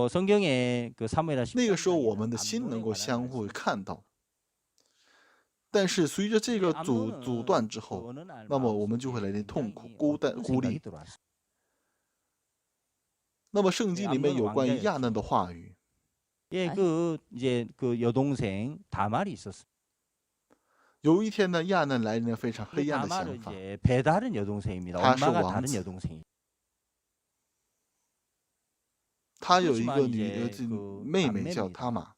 성경에 그 사무엘하 那个时候我 13장에는 们的心能 암논에 够 관한 相互 말씀이 看到。但是随着这个阻 암논은 断之 그 后， 어느 날 那么我们 마음속에 就会来点痛苦、 굉장히 孤单、 어떤 孤 생각이 立。 들어왔어요. 那么圣经里面有关于 암논은 亚嫩的话语， 예, 그 이제 그 여동생 다말이 있었어요. 有一天呢，亚嫩来了非常 그 黑暗的 다말은 想法， 이제 배다른 여동생입니다. 다시 엄마가 왕 다른 子. 여동생이. 他有一个 그렇지만 女 이제 그 妹妹叫 남매입니다. 塔玛，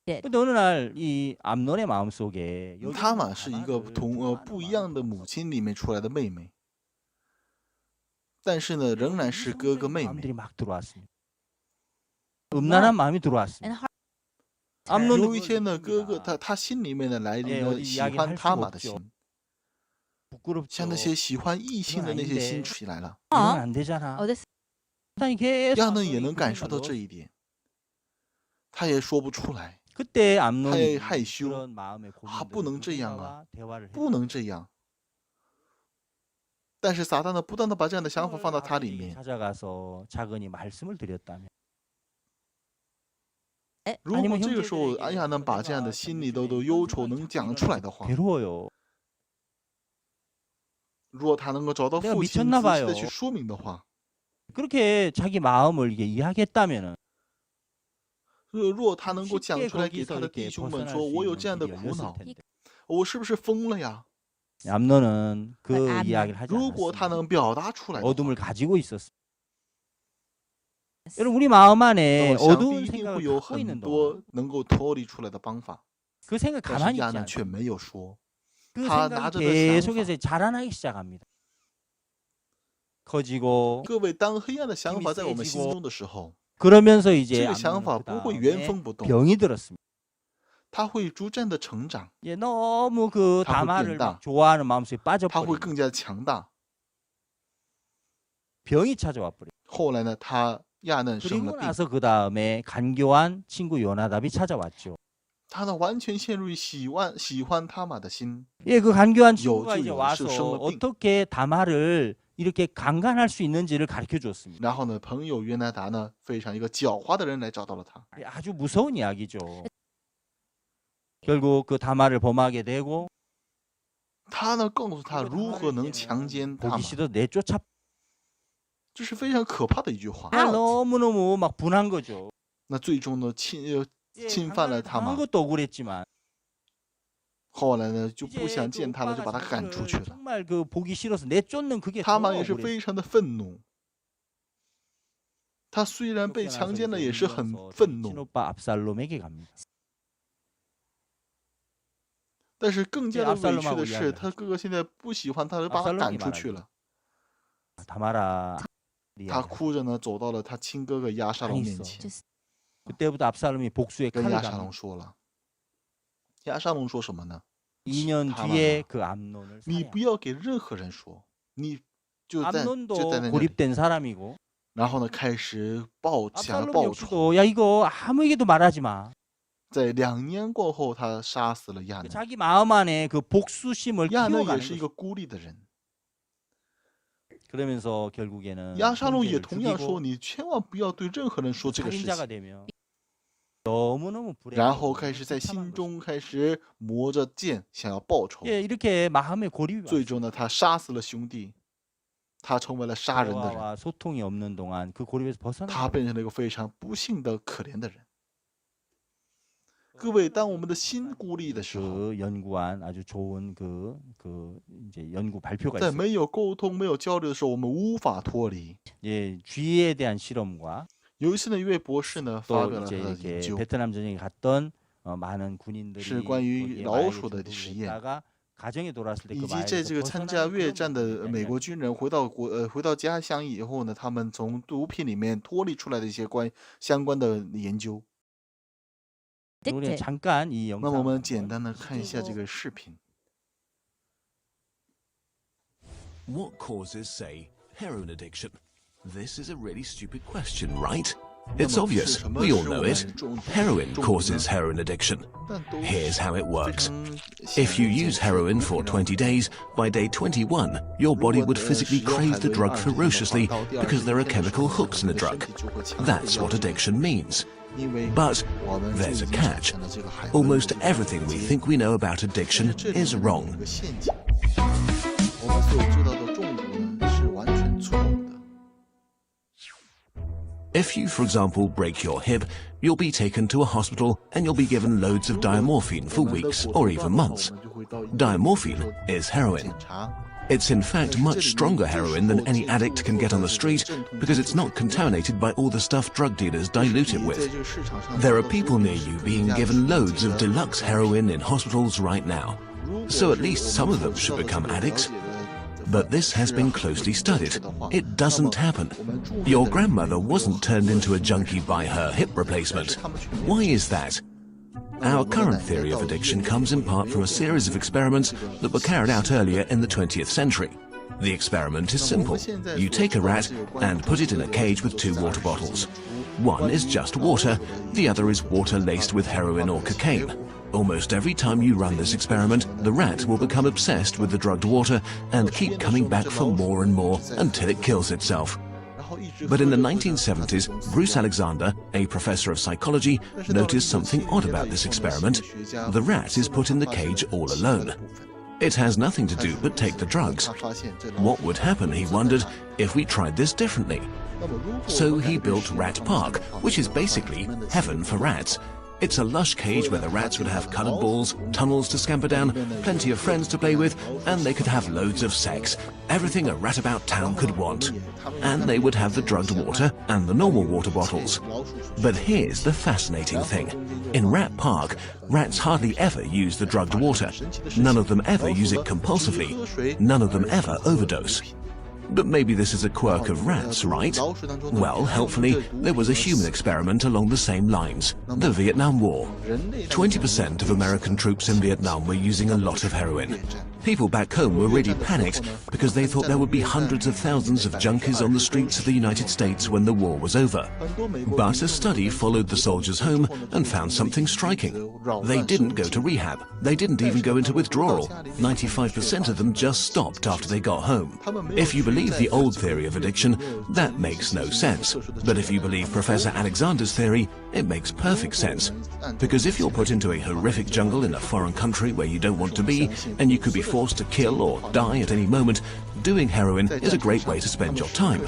근데 어느 날 이 암논의 마음속에 塔玛 여동생 是一个 다말을 不一 좋아하는 样的 마음이 母亲里面出来的妹妹。但是呢，仍然是哥哥妹妹。 마음들이 막 들어왔습니다. 음란한 마음이 들어왔습니다. 암론도 有一天呢， 그걸 哥哥 느낍니다. 他心里面呢来 예 了 어디 喜 이야기를 欢 할 他 수가 玛的 없죠. 心， 부끄럽죠. 像那些喜欢异性的那些心起来了。 이러면 안 되잖아.但계속 亚嫩也 암론이 能感受到 그러니까 这一点，他也说不出来， 그때 他 암론이 也害羞， 그런 마음의 啊， 고민들을 不能这样啊， 누군가와 대화를 不能这样。但是撒旦呢，不断的把这样的想法 그걸 放到他里 아버지에게 面。 찾아가서 작은이 말씀을 드렸다면 如果这个时候安亚能把这样的心里头的忧愁能讲出来的话， 괴로워요. 如果他能够找到 내가 父亲 미쳤나 仔细的 봐요. 去说明的话， 그렇게 자기 마음을 이게 이야기했다면은 如果他能够讲 쉽게 出来给 거기서 他的 이렇게 弟兄们 벗어날 说， 수 我有 있는 这样的 길이 苦 열렸을 恼， 텐데. 我是不是疯了呀？ 암론은 그 암론. 이야기를 하지 如果他 않았습니다. 能表达出来的话， 어둠을 가지고 있었습니다. 여러분 우리 마음 안에 想必 어두운 一定 생각을 会有 갖고 很 있는 多 동안 能够脱离出来的方法， 그 생각 但是 가만히 亚 있지 嫩却 않아요. 没有说。 그 다 생각이 나저도 계속해서 자라나기 시작합니다. 커지고 各位，当黑暗的想 힘이 法在我们心 세지고 中的时候， 그러면서 这 이제 个想 암론은 法 그 不会 다음에 原封不动， 병이 들었습니다. 它会逐渐的成长， 예, 너무 그 다 다마를 바뀐다. 막 좋아하는 마음속에 它会 빠져버리고 更加强大。 병이 찾아와 버려. 后来呢，亚嫩生 그리고 了病， 나서 그 다음에 간교한 친구 요나답이 찾아왔죠. 他呢完全陷入于喜欢他玛的心。 예, 그 간교한 요, 친구가 이제 요, 와서 실성의 病. 어떻게 다마를 이렇게 강간할 수 있는지를 가르쳐 주었습니다. 然后呢，朋友约拿达呢，非常一个狡猾的人来找到了他。 아주 무서운 이야기죠. 결국 그 다마를 범하게 되고 他呢告诉他 그 如何 다마를 能 이제는 强奸他 보기 玛， 싫어 내쫓아. 这是非常可怕的一句话。 너무너무 막 분한 거죠. 那最终呢， 예, 侵犯了 강간을 他 당한 玛， 것도 억울했지만 后来呢就 이제 不想 그 见他了，就 오빠가 把他赶出去 자기를 了。 정말 그 보기 싫어서 내쫓는 그게 他 더 玛也是 억울했어요. 非常的愤怒。他虽然被 그렇게 强 나서 奸了， 이제 也是很 울면서 愤怒， 친오빠 압살롬에게 갑니다. 但是更加的委屈 압살롬하고 的是， 이야기를 他哥哥现在不喜欢他，就把他 압살롬이 赶出去 말하죠. 了。 다마라 他哭着呢走到了他亲哥哥亚沙龙面前， 그때부터 압살롬이 복수의 跟 칼을 亚沙 갑니다. 龙说了。亚沙龙说什么呢？ 2년 다마라. 뒤에 그 암론을 你 살해. 不要给任何人说，你就在 암론도 那里， 고립된 사람이고 然后呢开始想要 압살롬 报仇。 역시도 야 이거 아무에게도 말하지 마. 在2年过后，他杀死了亚 그 嫩。 자기 마음 안에 그 복수심을 亚嫩也 키워가는 是一 거죠. 个孤立的人。 그러면서 결국에는 亚沙龙也 형제를 同样 죽이고 说，你千万不要对任何人说这个事 살인자가 情。 되면 너무너무 불행하고 然后开始在 처참한 心 것이죠. 中开始磨着剑，想要报仇。 예, 이렇게 마음의 고립이 最终呢，他杀死了兄弟，他成为了杀人的人， 대화와 소통이 없는 동안 그 고립에서 벗어나. 他变成了一个非常不幸的可怜的人。各位，当我们的心孤立的时候， 그 연구한 아주 좋은 그 이제 연구 발표가 在 있어요. 没有沟通、没有交流的时候，我们无法脱离。 예, 쥐에 대한 실험과 有一次呢，一位博士呢发 또 表了他 이제 的 이렇게 研究， 베트남 전쟁에 갔던 많은 군인들이 是关于 거기에 老 마약에 鼠的 중독이 实验， 됐다가 가정에 돌아왔을 때 以 그 及在 마약에서 这个参加 벗어나는 越 그런 战的 부분에 美 대한 国军人回到家乡以后呢，他们从毒品里面脱离出来的一些相关的研究。 우리 잠깐 이 那么我们 영상 简单的看一下这个视频。 What causes, say, heroin addiction? This is a really stupid question, right? It's obvious. We all know it. Heroin causes heroin addiction. 但都 Here's how it 非 works. 常 If you use heroin for 20 days, by day 21, your body would physically crave the drug ferociously because there are chemical hooks in the drug. That's what addiction means. But there's a catch. Almost everything we think we know about addiction is wrong. 我们所知道的中毒呢是完全错误的。 If you, for example, break your hip, you'll be taken to a hospital and you'll be given loads of diamorphine for weeks or even months. Diamorphine is heroin. It's in fact much stronger heroin than any addict can get on the street because it's not contaminated by all the stuff drug dealers dilute it with. There are people near you being given loads of deluxe heroin in hospitals right now. So at least some of them should become addicts. But this has been closely studied. It doesn't happen. Your grandmother wasn't turned into a junkie by her hip replacement. Why is that? Our current theory of addiction comes in part from a series of experiments that were carried out earlier in the 20th century. The experiment is simple. You take a rat and put it in a cage with 2 water bottles. One is just water, the other is water laced with heroin or cocaine. Almost every time you run this experiment, the rat will become obsessed with the drugged water and keep coming back for more and more until it kills itself. But in the 1970s, Bruce Alexander, a professor of psychology, noticed something odd about this experiment. The rat is put in the cage all alone. It has nothing to do but take the drugs. What would happen, he wondered, if we tried this differently? So he built Rat Park, which is basically heaven for rats. It's a lush cage where the rats would have colored balls, tunnels to scamper down, plenty of friends to play with, and they could have loads of sex. Everything a rat about town could want. And they would have the drugged water and the normal water bottles. But here's the fascinating thing. In Rat Park, rats hardly ever use the drugged water. None of them ever use it compulsively. None of them ever overdose. But maybe this is a quirk of rats, right? Well, helpfully, there was a human experiment along the same lines, the Vietnam War. 20% of American troops in Vietnam were using a lot of heroin. People back home were really panicked because they thought there would be hundreds of thousands of junkies on the streets of the United States when the war was over. But a study followed the soldiers home and found something striking. They didn't go to rehab. They didn't even go into withdrawal. 95% of them just stopped after they got home. If you believe the old theory of addiction, that makes no sense. But if you believe Professor Alexander's theory, it makes perfect sense. Because if you're put into a horrific jungle in a foreign country where you don't want to be, and you could be forced to kill or die at any moment, doing heroin is a great way to spend your time.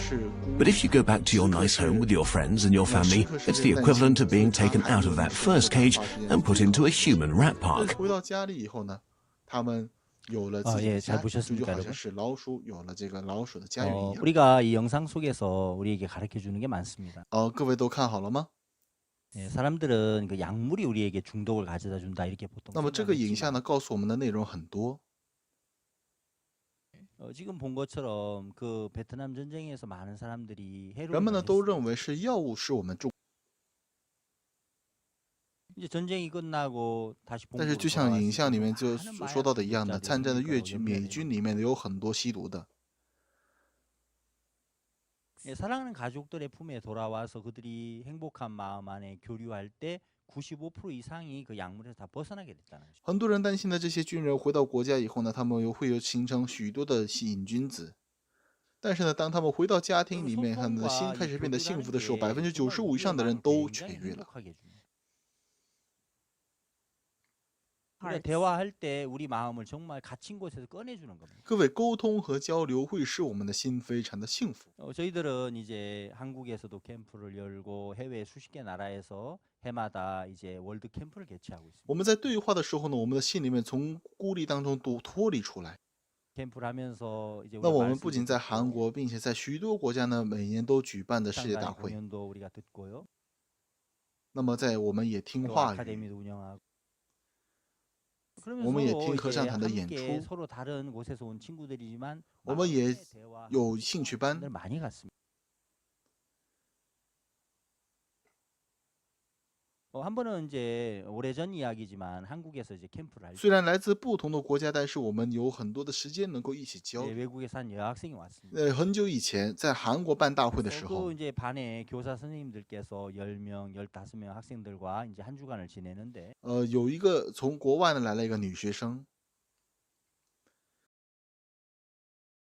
But if you go back to your nice home with your friends and your family, it's the equivalent of being taken out of that first cage and put into a human rat park. 回到家里以后呢，他们有了自己的 예, 家， 잘 这就 보셨습니까, 好像 여러분? 是老鼠有了这个老鼠的家园一样。 우리가 이 영상 속에서 우리에게 가르쳐 주는 게 많습니다. 各位都看好了吗？ 예, 사람들은 그 약물이 우리에게 중독을 가져다 준다 이렇게 보통 那么这个影像 생각을 呢，告诉我们的内容很多。 지금 본 것처럼 그 베트남 전쟁에서 많은 사람들이 人们呢 헤로인을 都 했습니다. 认为是药物使我们中， 이제 전쟁이 끝나고 다시 但是 본국으로 就像影 돌아왔을 像里 때 面就 많은 说到的 마약 一样的， 중독자들이 参战的越 그거 军、美 연결되는 军里面有很多吸毒的。 예, 사랑하는 가족들의 품에 돌아와서 그들이 행복한 마음 안에 교류할 때 95% 이상이 그 약물에서 다 벗어나게 됐다는 거죠. 很多人担心的这些军人回到国家以后呢，他们又会有形成许多的瘾君子。但是呢，当他们回到家庭里面，他们的心开始变得幸福的时候，95%以上的人都痊愈了。 우리가 대화할 때 우리 마음을 정말 갇힌 곳에서 꺼내주는 겁니다. 各位，沟通和交流会使我们的心非常的幸福。 저희들은 이제 한국에서도 캠프를 열고 해외 수십 개 나라에서 해마다 이제 월드 캠프를 개최하고 있습니다. 我们在对话的时候呢，我们的心里面从孤立当中都脱离出来。 캠프를 하면서 이제 那 우리가 我们不 말씀도 仅在 듣고 韩国，并且在许多国家呢，每年都举办的世界大 상당히 会。 공연도 우리가 듣고요. 那么在我们也听 또 话语， 아카데미도 운영하고. 我 그러면 们也 서로 听合 이제 唱团的演 함께 出， 서로 다른 곳에서 온 친구들이지만 我们也 마음의 대화, 有兴趣班。 을 많이 갔습니다. 한 번은 이제 오래전 이야기지만 한국에서 이제 캠프를 할 虽然来自不同的国家，但是我们有很多的时间能够一起交 때 流。 외국에서 한 여학생이 왔습니다. 很久以前在韩国办大会的时候 그 ， 이제 반에 교사 선생님들께서 10명, 15명 학생들과 이제 한 주간을 지내는데 有一个从国外呢来了一个女学生，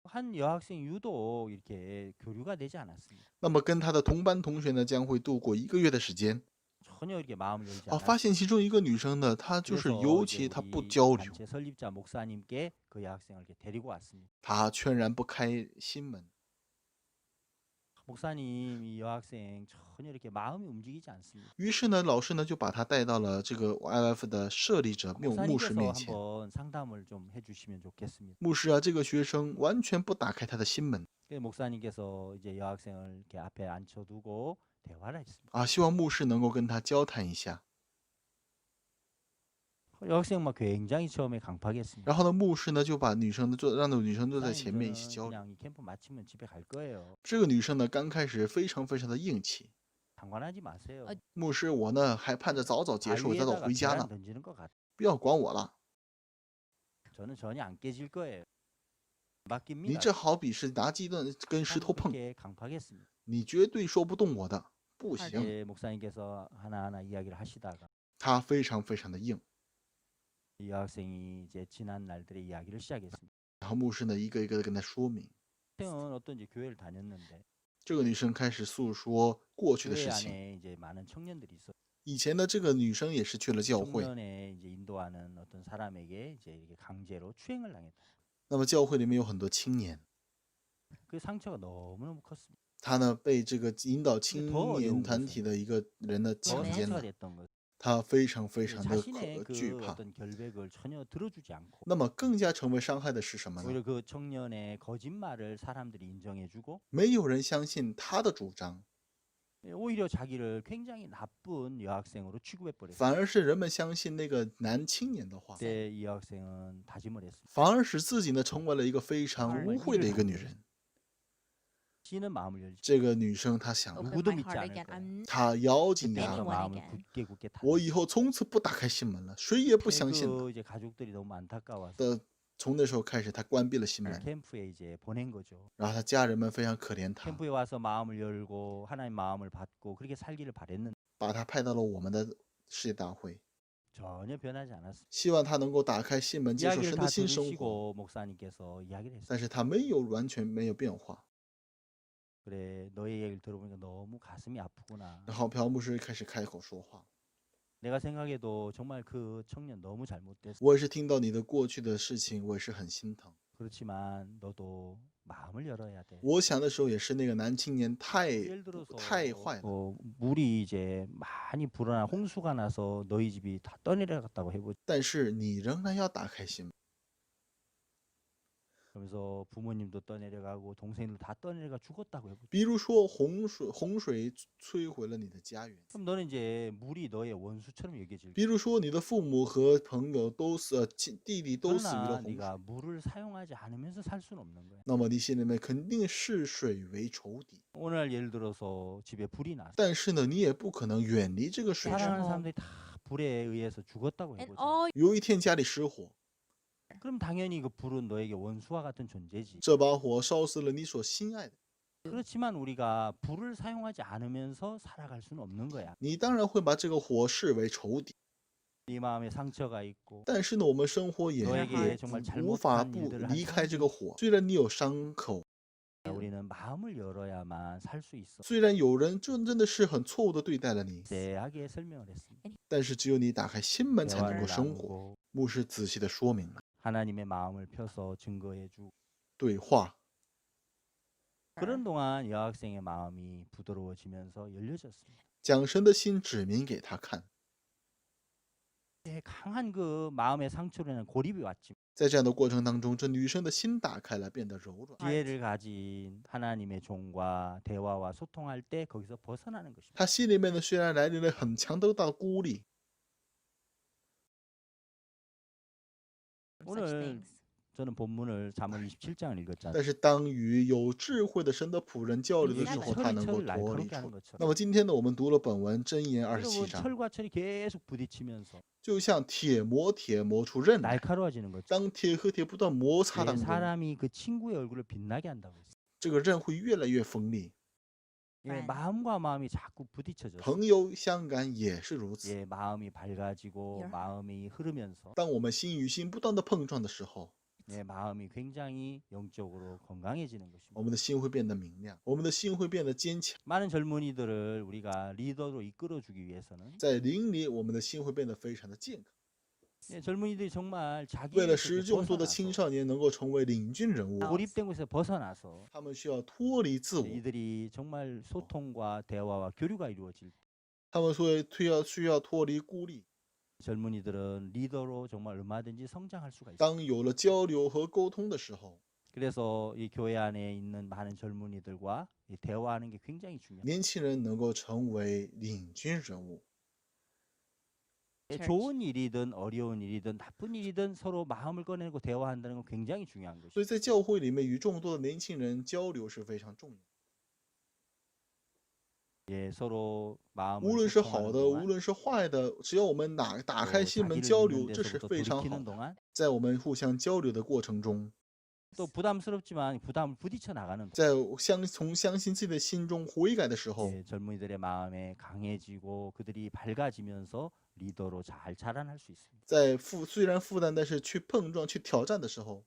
한 여학생 유독 이렇게 교류가 되지 않았습니다. 那么跟她的同班同学呢将会度过1个月的时间。 전혀 이렇게 마음을 열지 发 않았습니다. 现其中一个女生呢，她就是 그래서 尤 이제 其她不 우리 交流， 단체 설립자 목사님께 그 여학생을 이렇게 데리고 왔습니다. 她全然不开心门。 목사님 이 여학생 전혀 이렇게 마음이 움직이지 않습니다. 于是呢，老师呢就把她带到了这个 IF 的设立者牧师 목사님께서 面前。 한번 상담을 좀 해주시면 좋겠습니다. 牧师啊，这个学生完全不打开他的心门 그 목사님께서 이제 여학생을 이렇게 앞에 앉혀두고 대화를 했습니다. 啊，希望牧师能够跟他交谈一下。 여학생 막 굉장히 처음에 강팍했습니다. 然后呢，牧师呢就把女生的让那女生坐在前面一起 목사님 交流。 그냥 이 캠프 마치면 집에 갈 거예요. 这个女生呢刚开始非常非常的硬气， 상관하지 마세요. 牧师我呢还盼着早早结束，早早 바위에다가 回家 계란 呢， 던지는 것 같아. 不要管我了。 저는 전혀 안 깨질 거예요. 你 맡깁니다. 这好比是拿鸡蛋跟石头碰， 그렇게 강팍했습니다. 你绝对说不动我的，不行。 이제 목사님께서 하나하나 이야기를 하시다가 他非常非常的硬， 이 여학생이 이제 지난 날들의 이야기를 시작했습니다. 然后牧师呢一个一个的跟他说明。 학생은 어떤지 교회를 다녔는데 这个女生开始诉说过去的 교회 事情。 안에 이제 많은 청년들이 있어. 以前呢，这个女生也是去了教会， 청년에 이제 인도하는 어떤 사람에게 이제 이렇게 강제로 추행을 당했다. 那么教会里面有很多青年， 그 상처가 너무너무 컸습니다. 他呢被这个引导青年团体的一个人呢 더 强奸 상처가 了， 됐던 것. 他非常非常的 자신의 惧 그 怕。 어떤 결백을 전혀 들어주지 않고 那么更加成为伤害的是什么呢？ 오히려 그 청년의 거짓말을 사람들이 인정해주고 没有人相信他的主张， 오히려 자기를 굉장히 나쁜 여학생으로 취급해버렸어요. 反而是人们相信那个男青年的话， 그때 이 여학생은 다짐을 했습니다. 反而使自己呢成为了一个非常污秽的一个女人。 씨는 마음을 열지. 这个女生她想， Open 누구도 my 믿지 heart 않을 again. 거야. I'm 她咬紧牙 그때부터 anyone 了， 마음을 again. 굳게 닫아. 我以后从此不打开心门了，谁也不相信了。 그 이제 가족들이 너무 안타까워서 的从那时候开始，她关闭了心门， 캠프에 이제 보낸 거죠. 然后她家人们非常可怜她， 캠프에 와서 마음을 열고 하나님 마음을 받고 그렇게 살기를 바랬는데 把她派到了我们的世界大会， 전혀 변하지 않았어요. 希望她能够打开心门，接受 이야기를 神 다 的新生活。 들으시고 목사님께서 이야기를 했어요. 但是她没有完全没有变化。 그래 너의 얘기를 들어보니까 너무 가슴이 아프구나. 然后朴牧师开始开口说话， 내가 생각해도 정말 그 청년 너무 잘못됐어. 我也是听到你的过去的事情，我也是很心疼。 그렇지만 너도 마음을 열어야 돼. 我想的时候也是那个男青年太 예를 들어서 太坏了， 물이 이제 많이 불어나 홍수가 나서 너희 집이 다 떠내려갔다고 해보지. 但是你仍然要打开心门。 그러면서 부모님도 떠내려가고 동생들 다 떠내려가 죽었다고 해보지. 比如说洪水摧毁了你的家园， 그럼 너는 이제 물이 너의 원수처럼 여겨질. 比如说你的父母和朋友都死，弟弟都死于了 그러나 洪水， 네가 물을 사용하지 않으면서 살 수는 없는 거야. 那么你心里面肯定视水为仇敌。 오늘 예를 들어서 집에 불이 났어. 但是呢，你也不可能远离这个水池。 사랑하는 사람들이 다 불에 의해서 죽었다고 and 해보지. all 有一天家里失火， 그럼 당연히 그 불은 너에게 원수와 같은 존재지. 这把火烧死了你所心爱的， 그렇지만 우리가 불을 사용하지 않으면서 살아갈 수는 없는 거야. 你当然会把这个火视为仇敌。 네 마음에 상처가 있고 但是呢，我们生活也 너에게 정말 无法 잘못한 不 일들을 한 离开这个 사람들이 火。虽然你有伤口， 우리는 마음을 열어야만 살 수 있어. 虽然有人真的是很错误的对待了你， 세하게 설명을 했습니다. 但是只有你打开心门才能 대화를 够生活。 나누고 牧师仔细的说明了 하나님의 마음을 펴서 증거해주고 对话， 그런 동안 여학생의 마음이 부드러워지면서 열려졌습니다. 将神的心指明给他看。 강한 그 마음의 상처로 인한 고립이 왔지. 在这样的过程当中，这女生的心打开了，变得柔软。 지혜를 가진 하나님의 종과 대화와 소통할 때 거기서 벗어나는 것입니다. 她心里面呢，虽然来临了很强大的孤立， such things. 저는 본문을 잠언 27장을 읽었잖아요. 但是当与有智慧的神的仆人交流的时 얘가 候，他能够 철이 脱离 날카롭게 하는 出。 것처럼. 那么今天呢，我们读了本文箴言27 여러분 章， 철과 철이 계속 부딪히면서 就像铁磨铁磨出刃来。 날카로워지는 거죠. 当铁和铁不断摩擦 내 当中， 사람이 그 친구의 얼굴을 빛나게 한다고 했어요. 这个刃会越来越锋利。 예, Friend. 마음과 마음이 자꾸 부딪혀져서 朋友相感也是如此。 예, 마음이 밝아지고 Your- 마음이 흐르면서 当我们心与心不断的碰撞的时候， 예, 마음이 굉장히 영적으로 건강해지는 我 것입니다. 们的心会变得明亮，我们的心会变得坚强。 많은 젊은이들을 우리가 리더로 이끌어주기 위해서는 在灵里，我们的心会变得非常的健康。 예, 젊은이들이 정말 为 자기의 了使众多的 벗어나서 青少年能够成为领军人物， 고립된 곳에서 벗어나서 他们需要脱离自我， 이들이 정말 소통과 대화와 교류가 이루어질 때 他们需要脱离孤立。 젊은이들은 리더로 정말 얼마든지 성장할 수가 있어요. 当有了交流和沟通的时候， 그래서 이 교회 안에 있는 많은 젊은이들과 이 대화하는 게 굉장히 중요해요. 年轻人能够成为领军人物。church. 좋은 일이든 어려운 일이든 나쁜 일이든 서로 마음을 꺼내고 대화한다는 건 굉장히 중요한 所以 것이죠. 在教会里面与众多的年轻人交流是非常重要的。 예, 서로 无 마음을 论是好 소통하는 的，无 동안 论是坏的，只要我们打开 또 心门 자기를 交 믿는 流，这是 데서부터 非常好 돌이키는 的。 동안 在我们互相交流的过程中， 또 부담스럽지만 부담을 부딪혀 나가는 동안 在从相信自己的心中悔改的时候， 예, 젊은이들의 마음에 강해지고 그들이 밝아지면서 리더로 잘 자라날 수 있습니다. 在虽然负担，但是去碰撞、去挑战的时候，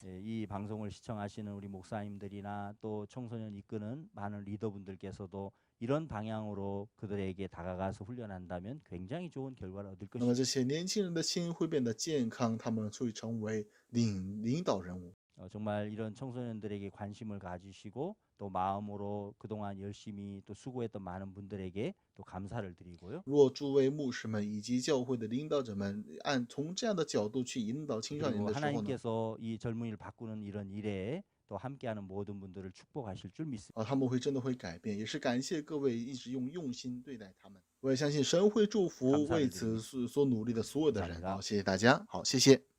예, 이 방송을 시청하시는 우리 목사님들이나 또 청소년 이끄는 많은 리더분들께서도 이런 방향으로 그들에게 다가가서 훈련한다면 굉장히 좋은 결과를 얻을 那么 것입니다. 这些年轻人的心会变得健康，他们会成为领导人物。 정말 이런 청소년들에게 관심을 가지시고 또 마음으로 그동안 열심히 또 수고했던 많은 분들에게 또 감사를 드리고요. 若诸位牧师们以及教会的领导者们从这样的角度去引导青少年 그리고 的时候呢， 하나님께서 이 젊은이를 바꾸는 이런 일에 또 함께하는 모든 분들을 축복하실 줄 믿습니다. 他们会真的会改变，也是感谢各位一直用心对待他们。我也相信神会祝福为此所努力的所有的人。好，谢谢大家，好，谢谢。